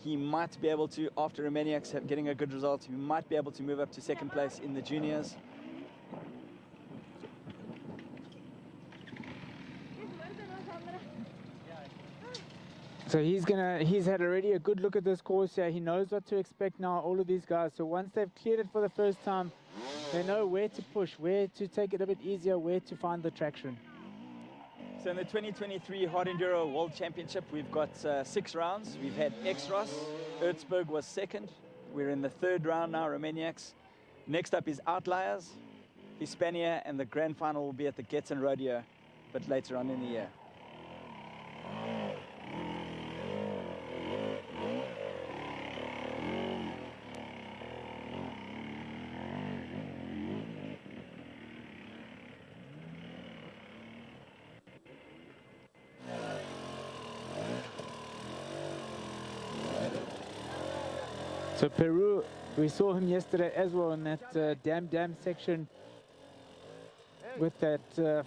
he might be able to, after Romaniacs getting a good result, he might be able to move up to 2nd place in the juniors. So he's had already a good look at this course here. He knows what to expect now, all of these guys. So once they've cleared it for the first time, they know where to push, where to take it a bit easier, where to find the traction. So in the 2023 Hard Enduro World Championship, we've got 6 rounds. We've had X-Ross, Erzberg was 2nd. We're in the 3rd round now, Romaniacs. Next up is Outliers, Hispania, and the grand final will be at the Getson Rodeo, but later on in the year. So Peru, we saw him yesterday as well in that dam section with that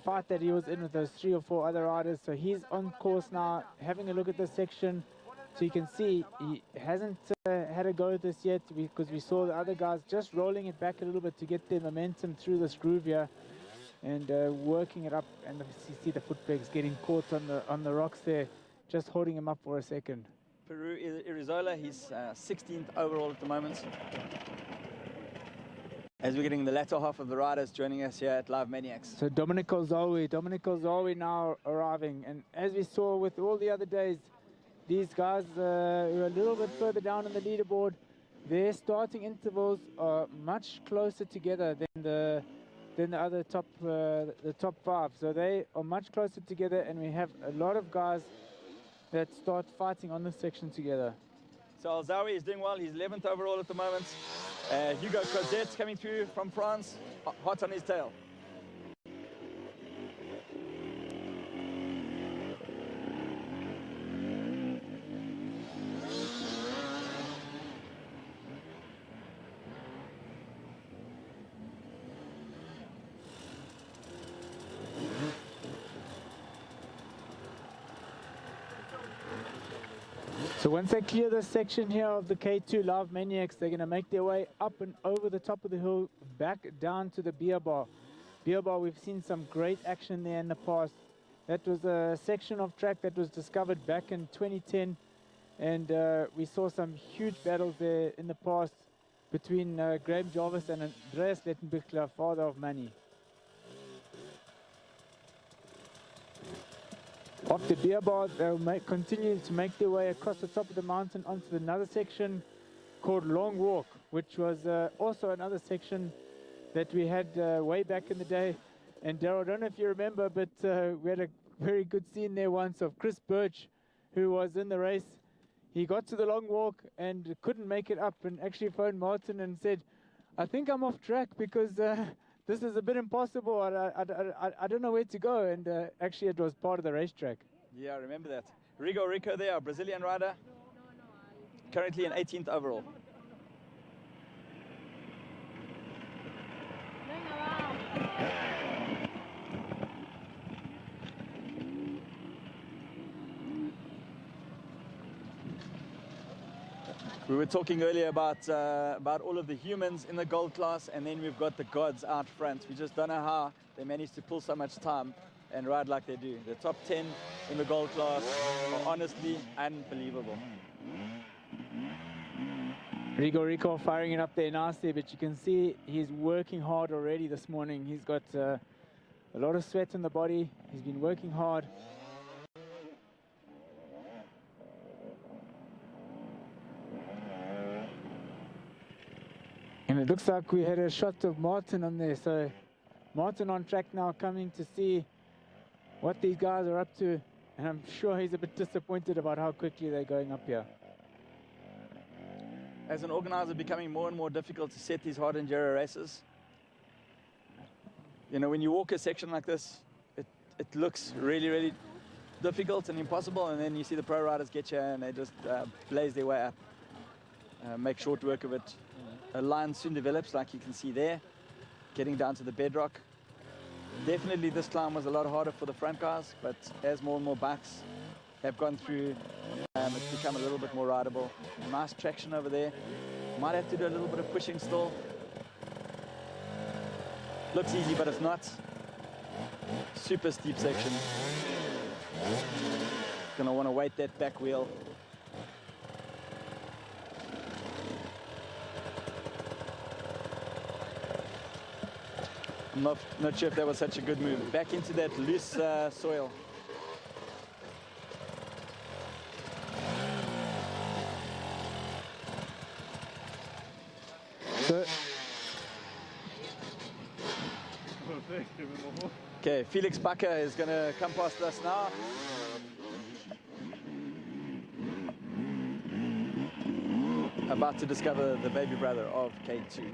fight that he was in with those 3 or 4 other riders. So he's on course now, having a look at this section. So you can see he hasn't had a go at this yet, because we saw the other guys just rolling it back a little bit to get their momentum through this groove here and working it up. And you see the foot pegs getting caught on the rocks there, just holding him up for a second. Peru, Irizola, he's 16th overall at the moment. As we're getting the latter half of the riders joining us here at Live Maniacs. So Dominic Olzawi now arriving. And as we saw with all the other days, these guys who are a little bit further down on the leaderboard, their starting intervals are much closer together than the other top the top 5. So they are much closer together, and we have a lot of guys that start fighting on this section together. So Alzawi is doing well. He's 11th overall at the moment. Hugo Cosette's coming through from France, hot on his tail. So once they clear this section here of the K2 Live Maniacs, they're going to make their way up and over the top of the hill, back down to the beer bar. Beer bar, we've seen some great action there in the past. That was a section of track that was discovered back in 2010, and we saw some huge battles there in the past between Graham Jarvis and Andreas Lettenbichler, father of Manny. After beer bar, they'll continue to make their way across the top of the mountain onto another section called Long Walk, which was also another section that we had way back in the day. And Daryl, I don't know if you remember, but we had a very good scene there once of Chris Birch, who was in the race. He got to the Long Walk and couldn't make it up, and actually phoned Martin and said, I think I'm off track because this is a bit impossible. I don't know where to go. And actually, it was part of the racetrack. Yeah, I remember that. Rigo Rico there, a Brazilian rider. Currently in 18th overall. We were talking earlier about all of the humans in the gold class, and then we've got the gods out front. We just don't know how they managed to pull so much time and ride like they do. The top 10 in the gold class are honestly unbelievable. Rico firing it up there nicely, but you can see he's working hard already this morning. He's got a lot of sweat in the body. He's been working hard. And it looks like we had a shot of Martin on there. So Martin on track now, coming to see what these guys are up to. And I'm sure he's a bit disappointed about how quickly they're going up here. As an organizer, becoming more and more difficult to set these hard enduro races. You know, when you walk a section like this, it looks really, really difficult and impossible, and then you see the pro riders get you and they just blaze their way up. Make short work of it. A line soon develops, like you can see there, getting down to the bedrock. Definitely this climb was a lot harder for the front guys, but as more and more bikes have gone through, it's become a little bit more rideable. Nice traction over there. Might have to do a little bit of pushing still. Looks easy, but it's not. Super steep section. Gonna want to weight that back wheel. I'm not sure if that was such a good move. Back into that loose soil. Okay, Felix Bakker is going to come past us now. About to discover the baby brother of K2.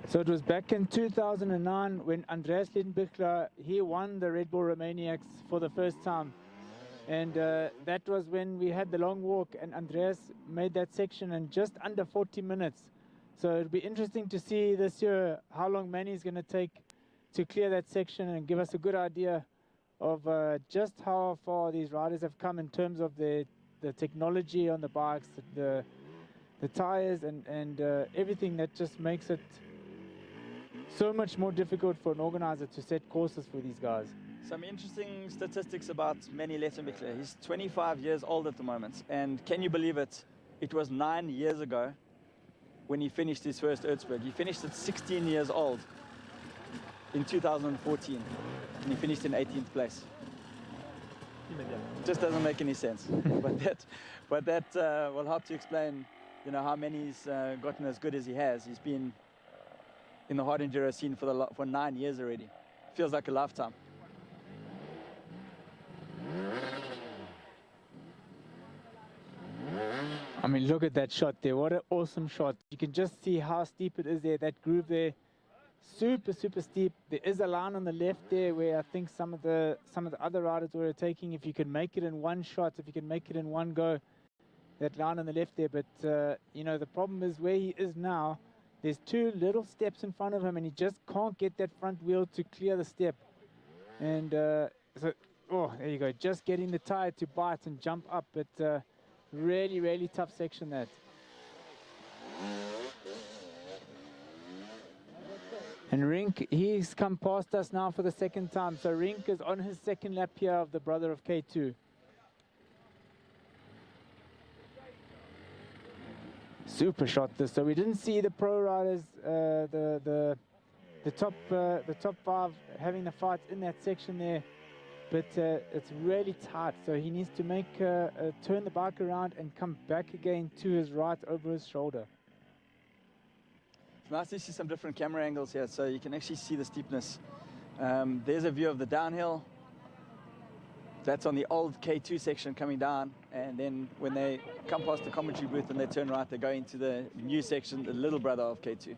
So it was back in 2009 when Andreas Lettenbichler, he won the Red Bull Romaniacs for the first time. And that was when we had the long walk, and Andreas made that section in just under 40 minutes. So it'll be interesting to see this year how long Manny's going to take to clear that section and give us a good idea of just how far these riders have come in terms of the technology on the bikes, the tires, and everything that just makes it so much more difficult for an organizer to set courses for these guys. Some interesting statistics about Manny Lettenbichler. He's 25 years old at the moment, and can you believe it? It was 9 years ago when he finished his first Erzberg. He finished at 16 years old in 2014, and he finished in 18th place. Just doesn't make any sense. but that will help to explain you know, how many he's gotten as good as he has. He's been in the hard enduro scene for 9 years already. Feels like a lifetime. I mean, look at that shot there. What an awesome shot. You can just see how steep it is there. That groove there, super, super steep. There is a line on the left there where I think some of the other riders were taking. If you can make it in one shot, if you can make it in one go, that line on the left there. But, you know, the problem is where he is now, there's 2 little steps in front of him and he just can't get that front wheel to clear the step. And so, oh, there you go. Just getting the tire to bite and jump up. But really, really tough section that. And Rink, he's come past us now for the second time. So Rink is on his second lap here of the brother of K2. Super shot this. So we didn't see the pro riders, the top 5 having the fight in that section there. But it's really tight, so he needs to make turn the bike around and come back again to his right over his shoulder. It's nice to see some different camera angles here, so you can actually see the steepness. There's a view of the downhill. That's on the old K2 section coming down, and then when they come past the commentary booth and they turn right, they go into the new section, the little brother of K2.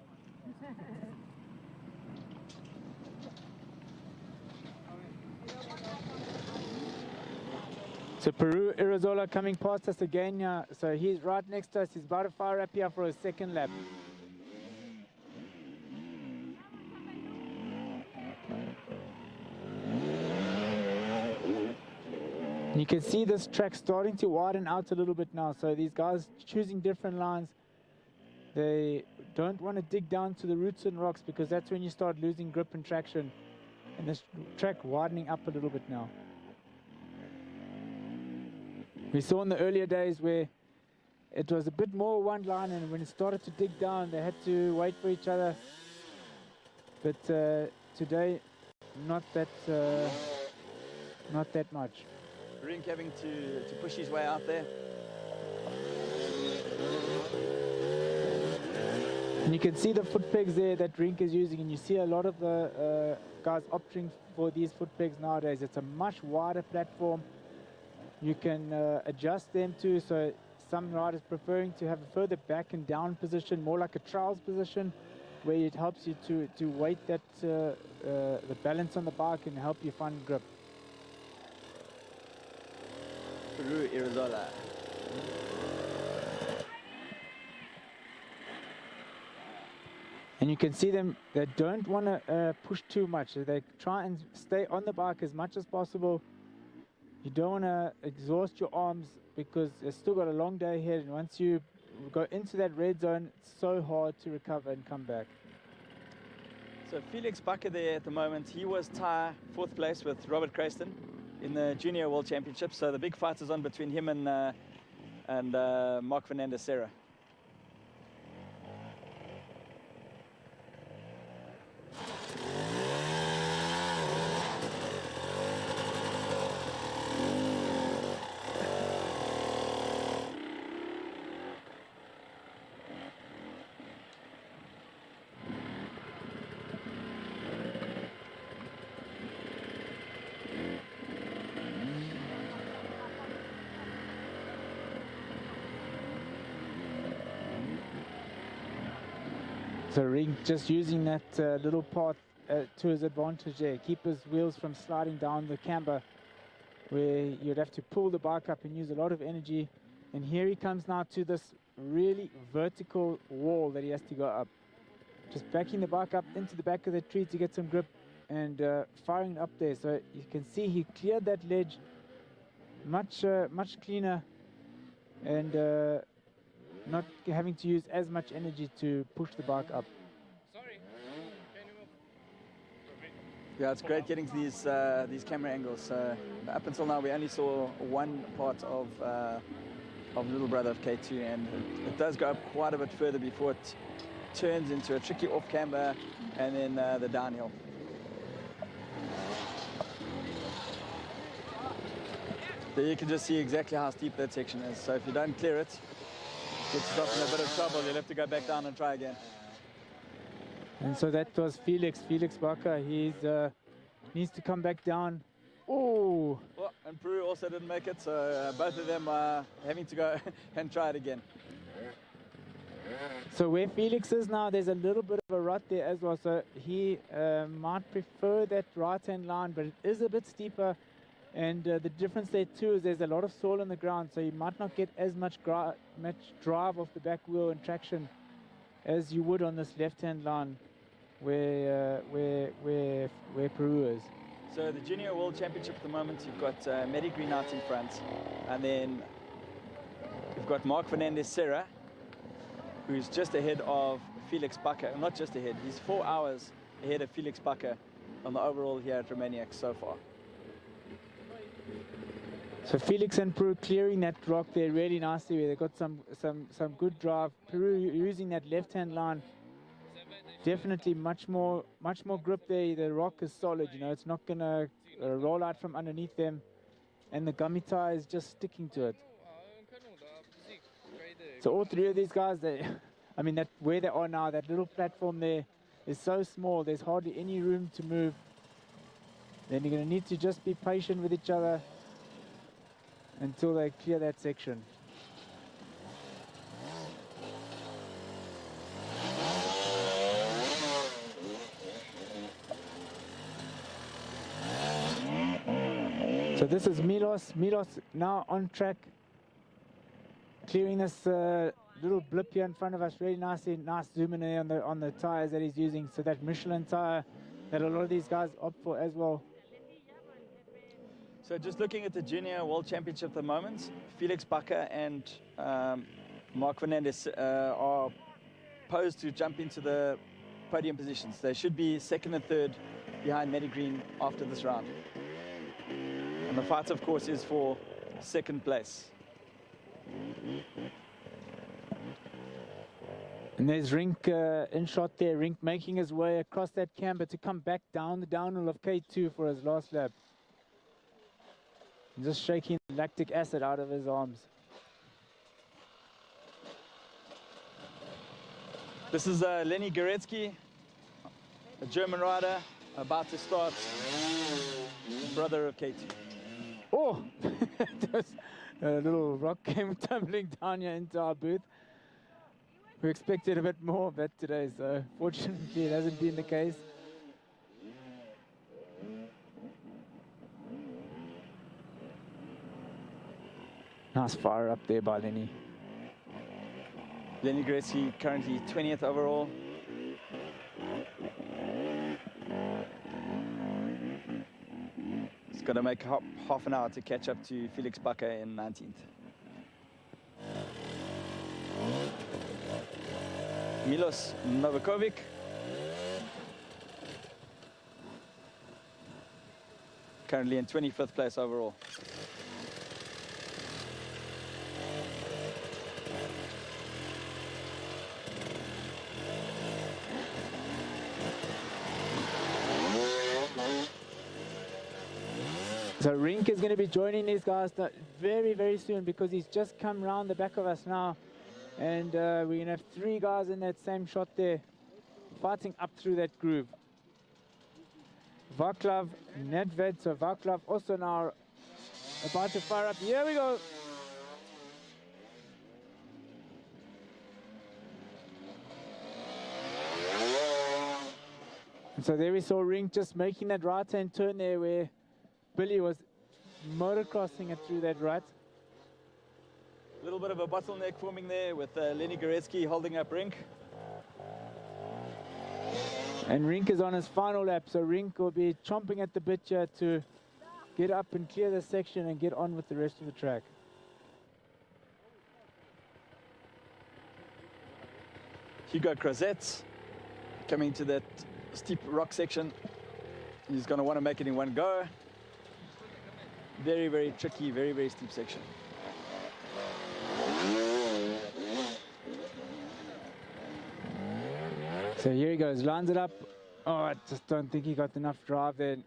So Peru Irazola coming past us again here. So he's right next to us. He's about to fire up here for his second lap. And you can see this track starting to widen out a little bit now. So these guys choosing different lines. They don't want to dig down to the roots and rocks because that's when you start losing grip and traction. And this track widening up a little bit now. We saw in the earlier days where it was a bit more one line, and when it started to dig down, they had to wait for each other. But today, not that much. Rink having to push his way out there. And you can see the foot pegs there that Rink is using, and you see a lot of the guys opting for these foot pegs nowadays. It's a much wider platform. You can adjust them too, so some riders preferring to have a further back and down position, more like a trials position, where it helps you to weight that the balance on the bike and help you find grip. Peru Irazola. And you can see them, they don't want to push too much. They try and stay on the bike as much as possible. You don't want to exhaust your arms because it's still got a long day ahead, and once you go into that red zone, it's so hard to recover and come back. So Felix Bakker there at the moment, he was tie 4th place with Robert Crayston in the Junior World Championship. So the big fight is on between him and Mark Fernandez Serra. So Rink just using that little part to his advantage there. Keep his wheels from sliding down the camber where you'd have to pull the bike up and use a lot of energy. And here he comes now to this really vertical wall that he has to go up. Just backing the bike up into the back of the tree to get some grip and firing up there. So you can see he cleared that ledge much cleaner and not having to use as much energy to push the bike up. Yeah, it's great getting to these camera angles. Up until now, we only saw one part of Little Brother of K2, and it does go up quite a bit further before it turns into a tricky off camber and then the downhill. There you can just see exactly how steep that section is. So if you don't clear it, Gets yourself in a bit of trouble. You'll have to go back down and try again. And so that was Felix Bakker. He's needs to come back down. Oh! Oh, and Peru also didn't make it, so both of them are having to go and try it again. So where Felix is now, there's a little bit of a rut there as well. So he might prefer that right-hand line, but it is a bit steeper. And the difference there too is there's a lot of soil on the ground, so you might not get as much drive off the back wheel and traction as you would on this left-hand line where Peru is. So the Junior World Championship at the moment, you've got Medi Green out in front, and then you've got Mark Fernandez Serra, who's just ahead of Felix Bakker. Not just ahead, he's 4 hours ahead of Felix Bakker on the overall here at Romaniacs so far. So Felix and Peru clearing that rock there really nicely. Where they got some good drive. Peru using that left-hand line. Definitely much more grip there. The rock is solid. You know, it's not gonna roll out from underneath them, and the gummy tire is just sticking to it. So all three of these guys, I mean, that where they are now, that little platform there is so small. There's hardly any room to move. Then you're gonna need to just be patient with each other until they clear that section. So this is Milos now on track, clearing this little blip here in front of us really nicely. Nice zoom in there on the tires that he's using. So that Michelin tire that a lot of these guys opt for as well. So just looking at the Junior World Championship at the moment, Felix Bakker and Mark Fernandez are posed to jump into the podium positions. They should be second and third behind Medi Green after this round. And the fight, of course, is for second place. And there's Rink in shot there. Rink making his way across that camber to come back down the downhill of K2 for his last lap. Just shaking lactic acid out of his arms. This is Lenny Goretzky, a German rider, about to start, brother of K2. Oh, a little rock came tumbling down here into our booth. We expected a bit more of that today, so fortunately it hasn't been the case. Nice fire up there by Lenny. Lenny Goretzky currently 20th overall. He's got to make half an hour to catch up to Felix Bakker in 19th. Milos Novakovic. Currently in 25th place overall. So Rink is going to be joining these guys very, very soon because he's just come round the back of us now. And we're going to have three guys in that same shot there, fighting up through that groove. Vaclav Nedved, so Vaclav also now about to fire up. Here we go. And so there we saw Rink just making that right-hand turn there where Billy was motocrossing it through that rut. A little bit of a bottleneck forming there with Lenny Goretzky holding up Rink. And Rink is on his final lap, so Rink will be chomping at the bit here to get up and clear the section and get on with the rest of the track. Hugo Crozet coming to that steep rock section. He's going to want to make it in one go. Very, very tricky, very, very steep section. So here he goes, lines it up. Oh, I just don't think he got enough drive there.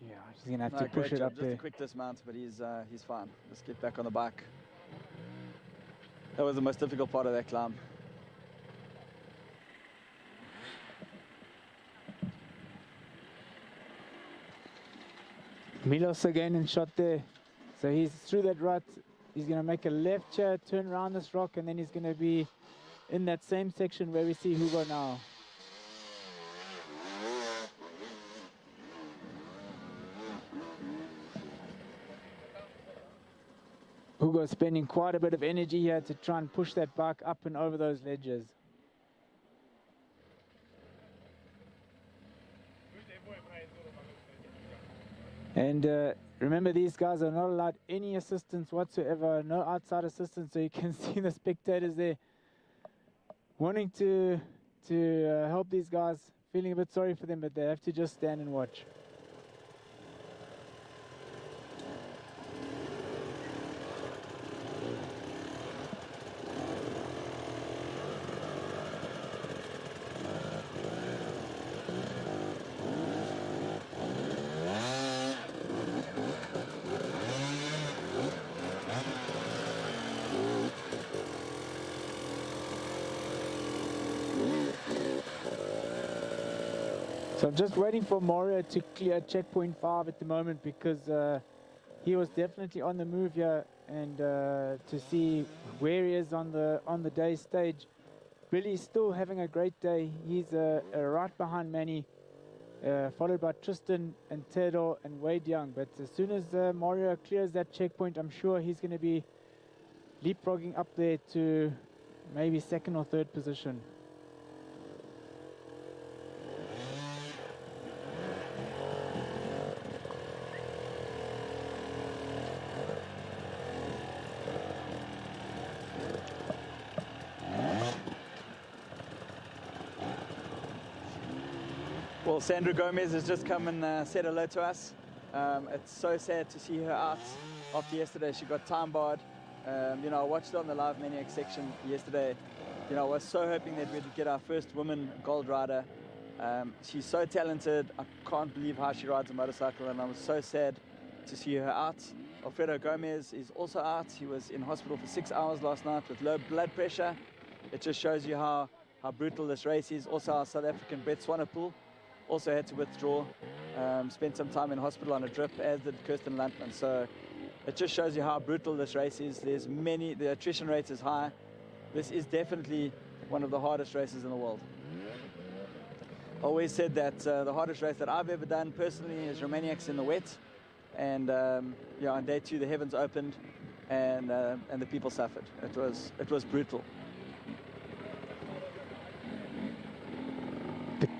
Yeah, he's going to have to push it up just there. Just a quick dismount, but he's fine. Let's get back on the bike. That was the most difficult part of that climb. Milos again in shot there. So he's through that rut. He's going to make a left here, turn around this rock, and then he's going to be in that same section where we see Hugo now. Hugo's spending quite a bit of energy here to try and push that bike up and over those ledges. And remember, these guys are not allowed any assistance whatsoever, no outside assistance, so you can see the spectators there wanting to help these guys, feeling a bit sorry for them, but they have to just stand and watch. So I'm just waiting for Mario to clear checkpoint 5 at the moment, because he was definitely on the move here, and to see where he is on the day stage. Billy's still having a great day. He's right behind Manny, followed by Tristan and Theodore and Wade Young. But as soon as Mario clears that checkpoint, I'm sure he's going to be leapfrogging up there to maybe 2nd or 3rd position. Well, Sandra Gomez has just come and said hello to us. It's so sad to see her out after yesterday. She got time barred. You know, I watched it on the live Maniac section yesterday. You know, I was so hoping that we'd get our first woman gold rider. She's so talented. I can't believe how she rides a motorcycle, and I was so sad to see her out. Alfredo Gomez is also out. He was in hospital for 6 hours last night with low blood pressure. It just shows you how brutal this race is. Also, our South African Brett Swanepoel also had to withdraw, spent some time in hospital on a drip, as did Kirsten Luntman. So it just shows you how brutal this race is. The attrition rate is high. This is definitely one of the hardest races in the world. I always said that the hardest race that I've ever done personally is Romaniacs in the wet. And yeah, on day 2 the heavens opened, and the people suffered. It was brutal.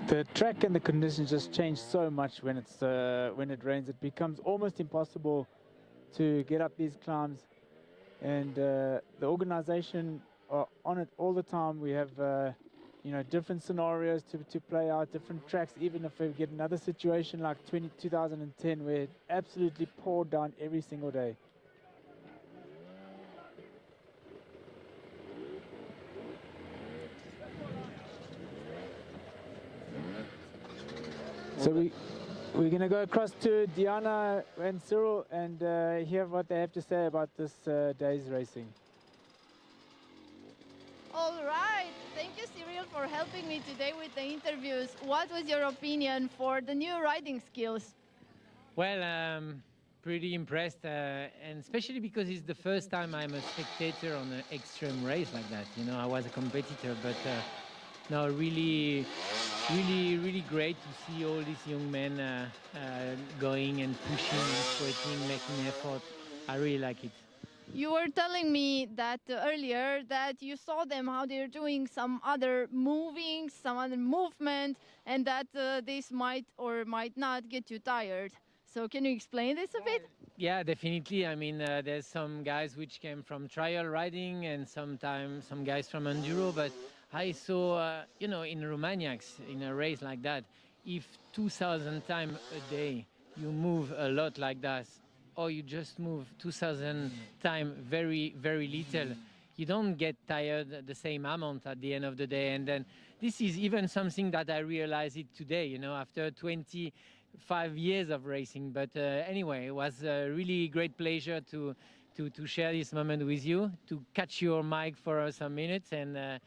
The track and the conditions just change so much when it rains. It becomes almost impossible to get up these climbs, and the organization are on it all the time. We have you know, different scenarios to play out, different tracks. Even if we get another situation like 2010 where it absolutely poured down every single day. So we're going to go across to Diana and Cyril and hear what they have to say about this day's racing. All right. Thank you, Cyril, for helping me today with the interviews. What was your opinion for the new riding skills? Well, I'm pretty impressed, and especially because it's the first time I'm a spectator on an extreme race like that. You know, I was a competitor, but no, really great to see all these young men going and pushing and sweating, making effort. I really like it. You were telling me that earlier that you saw them, how they're doing some other moving, some other movement, and that this might or might not get you tired. So can you explain this a bit? Yeah, definitely. I mean, there's some guys which came from trial riding and sometimes some guys from enduro, but I saw, you know, in Romaniacs, in a race like that, if 2,000 times a day you move a lot like that, or you just move 2,000 times very, very little, you don't get tired the same amount at the end of the day. And then this is even something that I realized it today, you know, after 25 years of racing. But anyway, it was a really great pleasure to to share this moment with you, to catch your mic for some minutes, and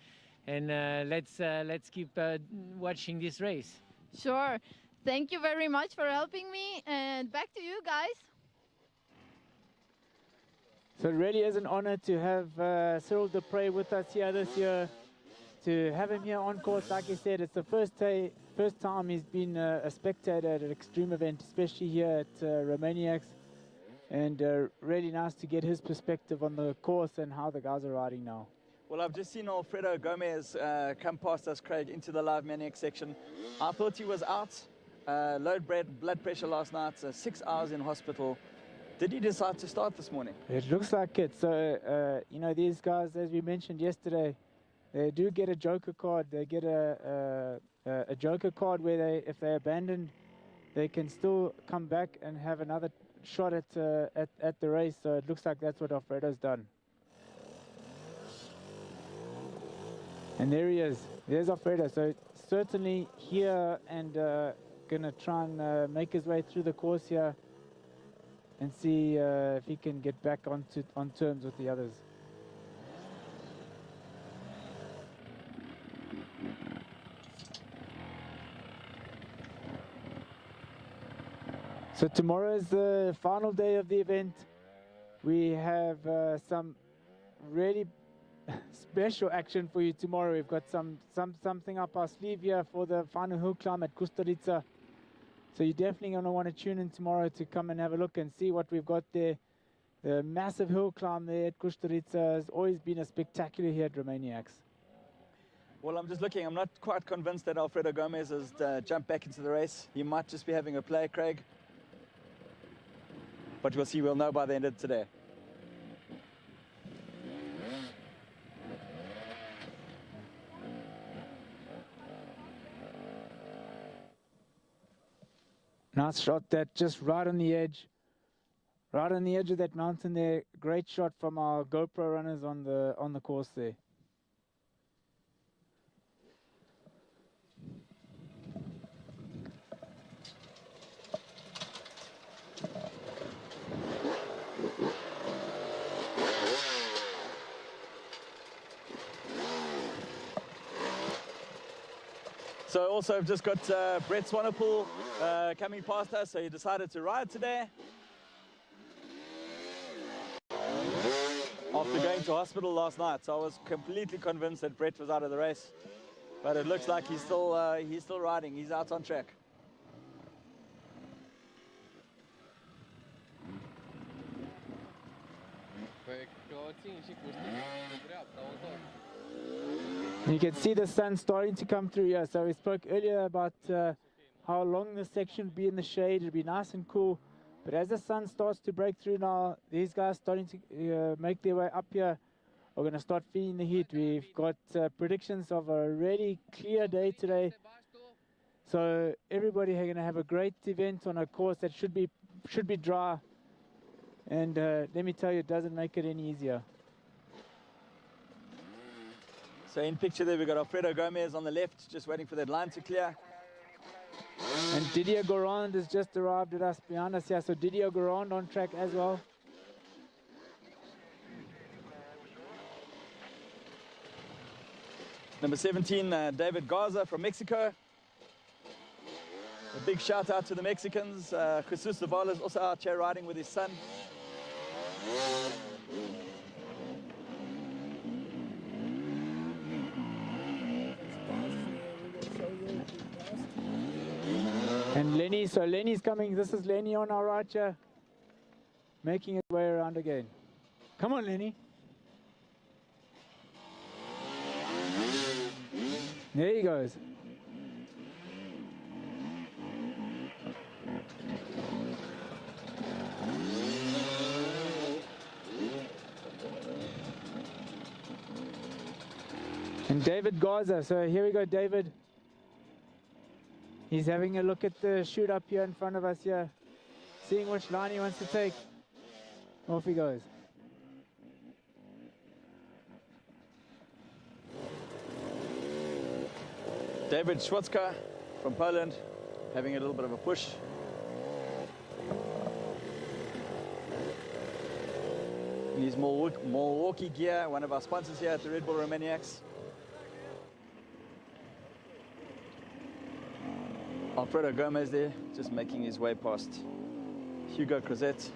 let's keep watching this race. Sure. Thank you very much for helping me, and back to you guys. So it really is an honor to have Cyril Dupre with us here this year. To have him here on course, like I said, it's the first time he's been a spectator at an extreme event, especially here at Romaniacs. And really nice to get his perspective on the course and how the guys are riding now. Well, I've just seen Alfredo Gomez come past us, Craig, into the live Maniac section. I thought he was out. Low blood pressure last night, 6 hours in hospital. Did he decide to start this morning? It looks like it. So, you know, these guys, as we mentioned yesterday, they do get a joker card. They get a joker card where they, if they abandon, they can still come back and have another shot at the race. So it looks like that's what Alfredo's done. And there he is. There's Alfredo. So certainly here and gonna try and make his way through the course here and see if he can get back on terms with the others. So tomorrow is the final day of the event. We have some really special action for you tomorrow. We've got something up our sleeve here for the final hill climb at Kusturica. So you're definitely going to want to tune in tomorrow to come and have a look and see what we've got there. The massive hill climb there at Kusturica has always been a spectacular here at Romaniacs. Well, I'm just looking. I'm not quite convinced that Alfredo Gomez has jumped back into the race. He might just be having a play, Craig. But we'll see. We'll know by the end of today. Nice shot, that just right on the edge. Right on the edge of that mountain there. Great shot from our GoPro runners on the course there. So also I've just got Brett Swanepoel coming past us, so he decided to ride today. After going to hospital last night, so I was completely convinced that Brett was out of the race. But it looks like he's still riding, he's out on track. You can see the sun starting to come through here. So we spoke earlier about how long this section would be in the shade. It'd be nice and cool. But as the sun starts to break through now, these guys starting to make their way up here are going to start feeling the heat. We've got predictions of a really clear day today. So everybody are going to have a great event on a course that should be dry. And let me tell you, it doesn't make it any easier. So in picture there, we've got Alfredo Gomez on the left, just waiting for that line to clear. And Didier Gourand has just arrived at us behind us here. So Didier Gourand on track as well. Number 17, David Garza from Mexico. A big shout out to the Mexicans. Jesus Zavala is also out here riding with his son. And Lenny, so Lenny's coming. This is Lenny on our right here, making his way around again. Come on, Lenny. There he goes. And David Garza. So here we go, David. He's having a look at the chute up here in front of us here, seeing which line he wants to take. Off he goes. David Schwarzka from Poland, having a little bit of a push. in his Milwaukee gear, one of our sponsors here at the Red Bull Romaniacs. Alfredo Gomez there, just making his way past Hugo Crozet.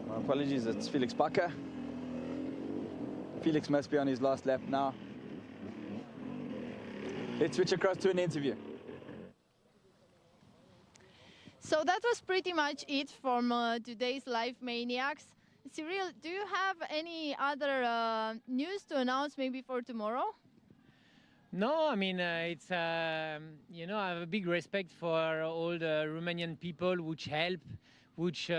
My apologies, it's Felix Bakker. Felix must be on his last lap now. Let's switch across to an interview. So that was pretty much it from today's Live Maniacs. Cyril, do you have any other news to announce maybe for tomorrow? No, I mean, it's, you know, I have a big respect for all the Romanian people which help, which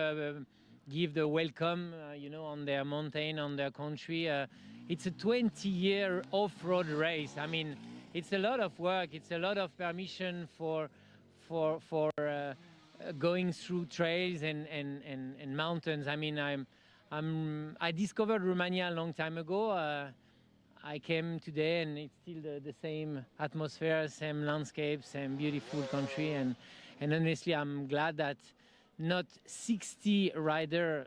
give the welcome, you know, on their mountain, on their country. It's a 20-year off-road race. I mean, it's a lot of work. It's a lot of permission for going through trails and mountains. I mean, I discovered Romania a long time ago. I came today and it's still the same atmosphere, same landscape, same beautiful country. And honestly, I'm glad that not 60 riders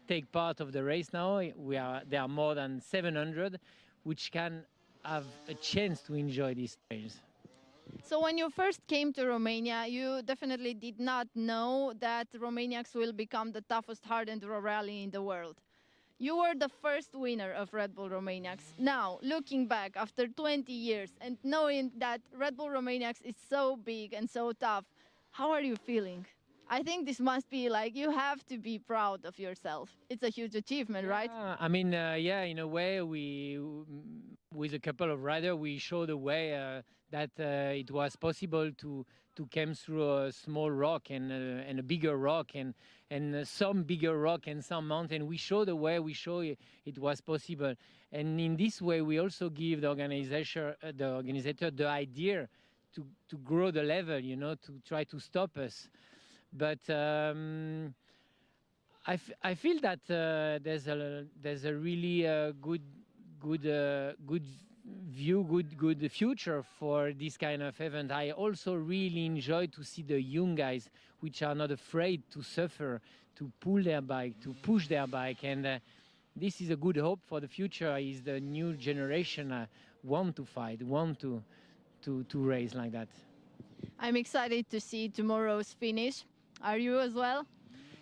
take part of the race now. There are more than 700, which can have a chance to enjoy these trails. So when you first came to Romania, you definitely did not know that Romaniacs will become the toughest hard enduro rally in the world. You were the first winner of Red Bull Romaniacs. Now, looking back after 20 years and knowing that Red Bull Romaniacs is so big and so tough, how are you feeling? I think this must be like, you have to be proud of yourself. It's a huge achievement, right? I mean, yeah, in a way, with a couple of riders, we showed the way that it was possible to come through a small rock and a bigger rock and some bigger rock and some mountain. We show the way, we show it was possible. And in this way, we also give the organizer the idea to grow the level, you know, to try to stop us. But I feel that there's a really good view, good future for this kind of event. I also really enjoy to see the young guys which are not afraid to suffer, to pull their bike, to push their bike, and this is a good hope for the future. Is the new generation want to fight, want to race like that. I'm excited to see tomorrow's finish. Are you as well?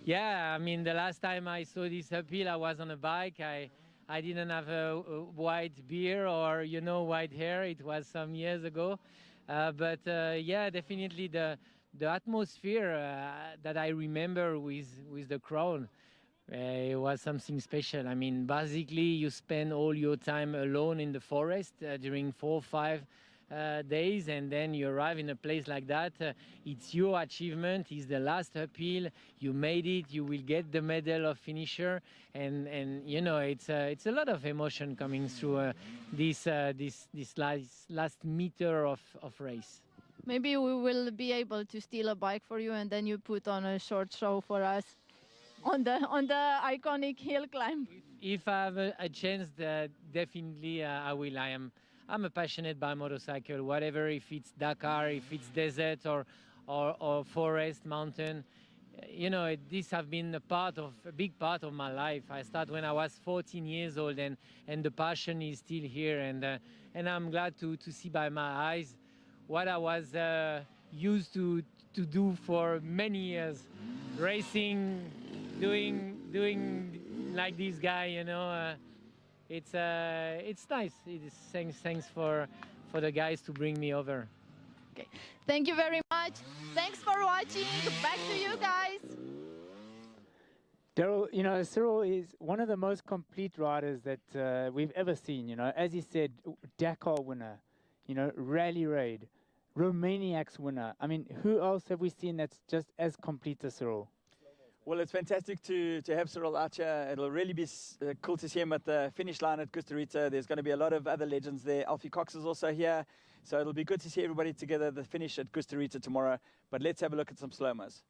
Yeah, I mean, the last time I saw this uphill, I was on a bike. I didn't have a white beard or, you know, white hair. It was some years ago. But yeah, definitely the atmosphere that I remember with the crowd, it was something special. I mean, basically, you spend all your time alone in the forest during 4 or 5 days, and then you arrive in a place like that. It's your achievement. It's the last uphill. You made it. You will get the medal of finisher, and you know, it's a lot of emotion coming through this last meter of race. Maybe we will be able to steal a bike for you, and then you put on a short show for us on the iconic hill climb. If I have a chance, definitely I will. I'm a passionate by motorcycle, whatever, if it's Dakar, if it's desert or forest, mountain. You know, this have been a big part of my life. I started when I was 14 years old, and the passion is still here. And I'm glad to see by my eyes what I was used to do for many years, racing, doing like this guy, you know. It's nice. Thanks for the guys to bring me over. Okay, thank you very much. Thanks for watching. Back to you guys. Daryl, you know, Cyril is one of the most complete riders that we've ever seen. You know, as he said, Dakar winner, you know, Rally Raid, Romaniacs winner. I mean, who else have we seen that's just as complete as Cyril? Well, it's fantastic to have Cyril out here. It'll really be cool to see him at the finish line at Costa Rica. There's going to be a lot of other legends there. Alfie Cox is also here. So it'll be good to see everybody together at the finish at Costa Rica tomorrow. But let's have a look at some slow-mos.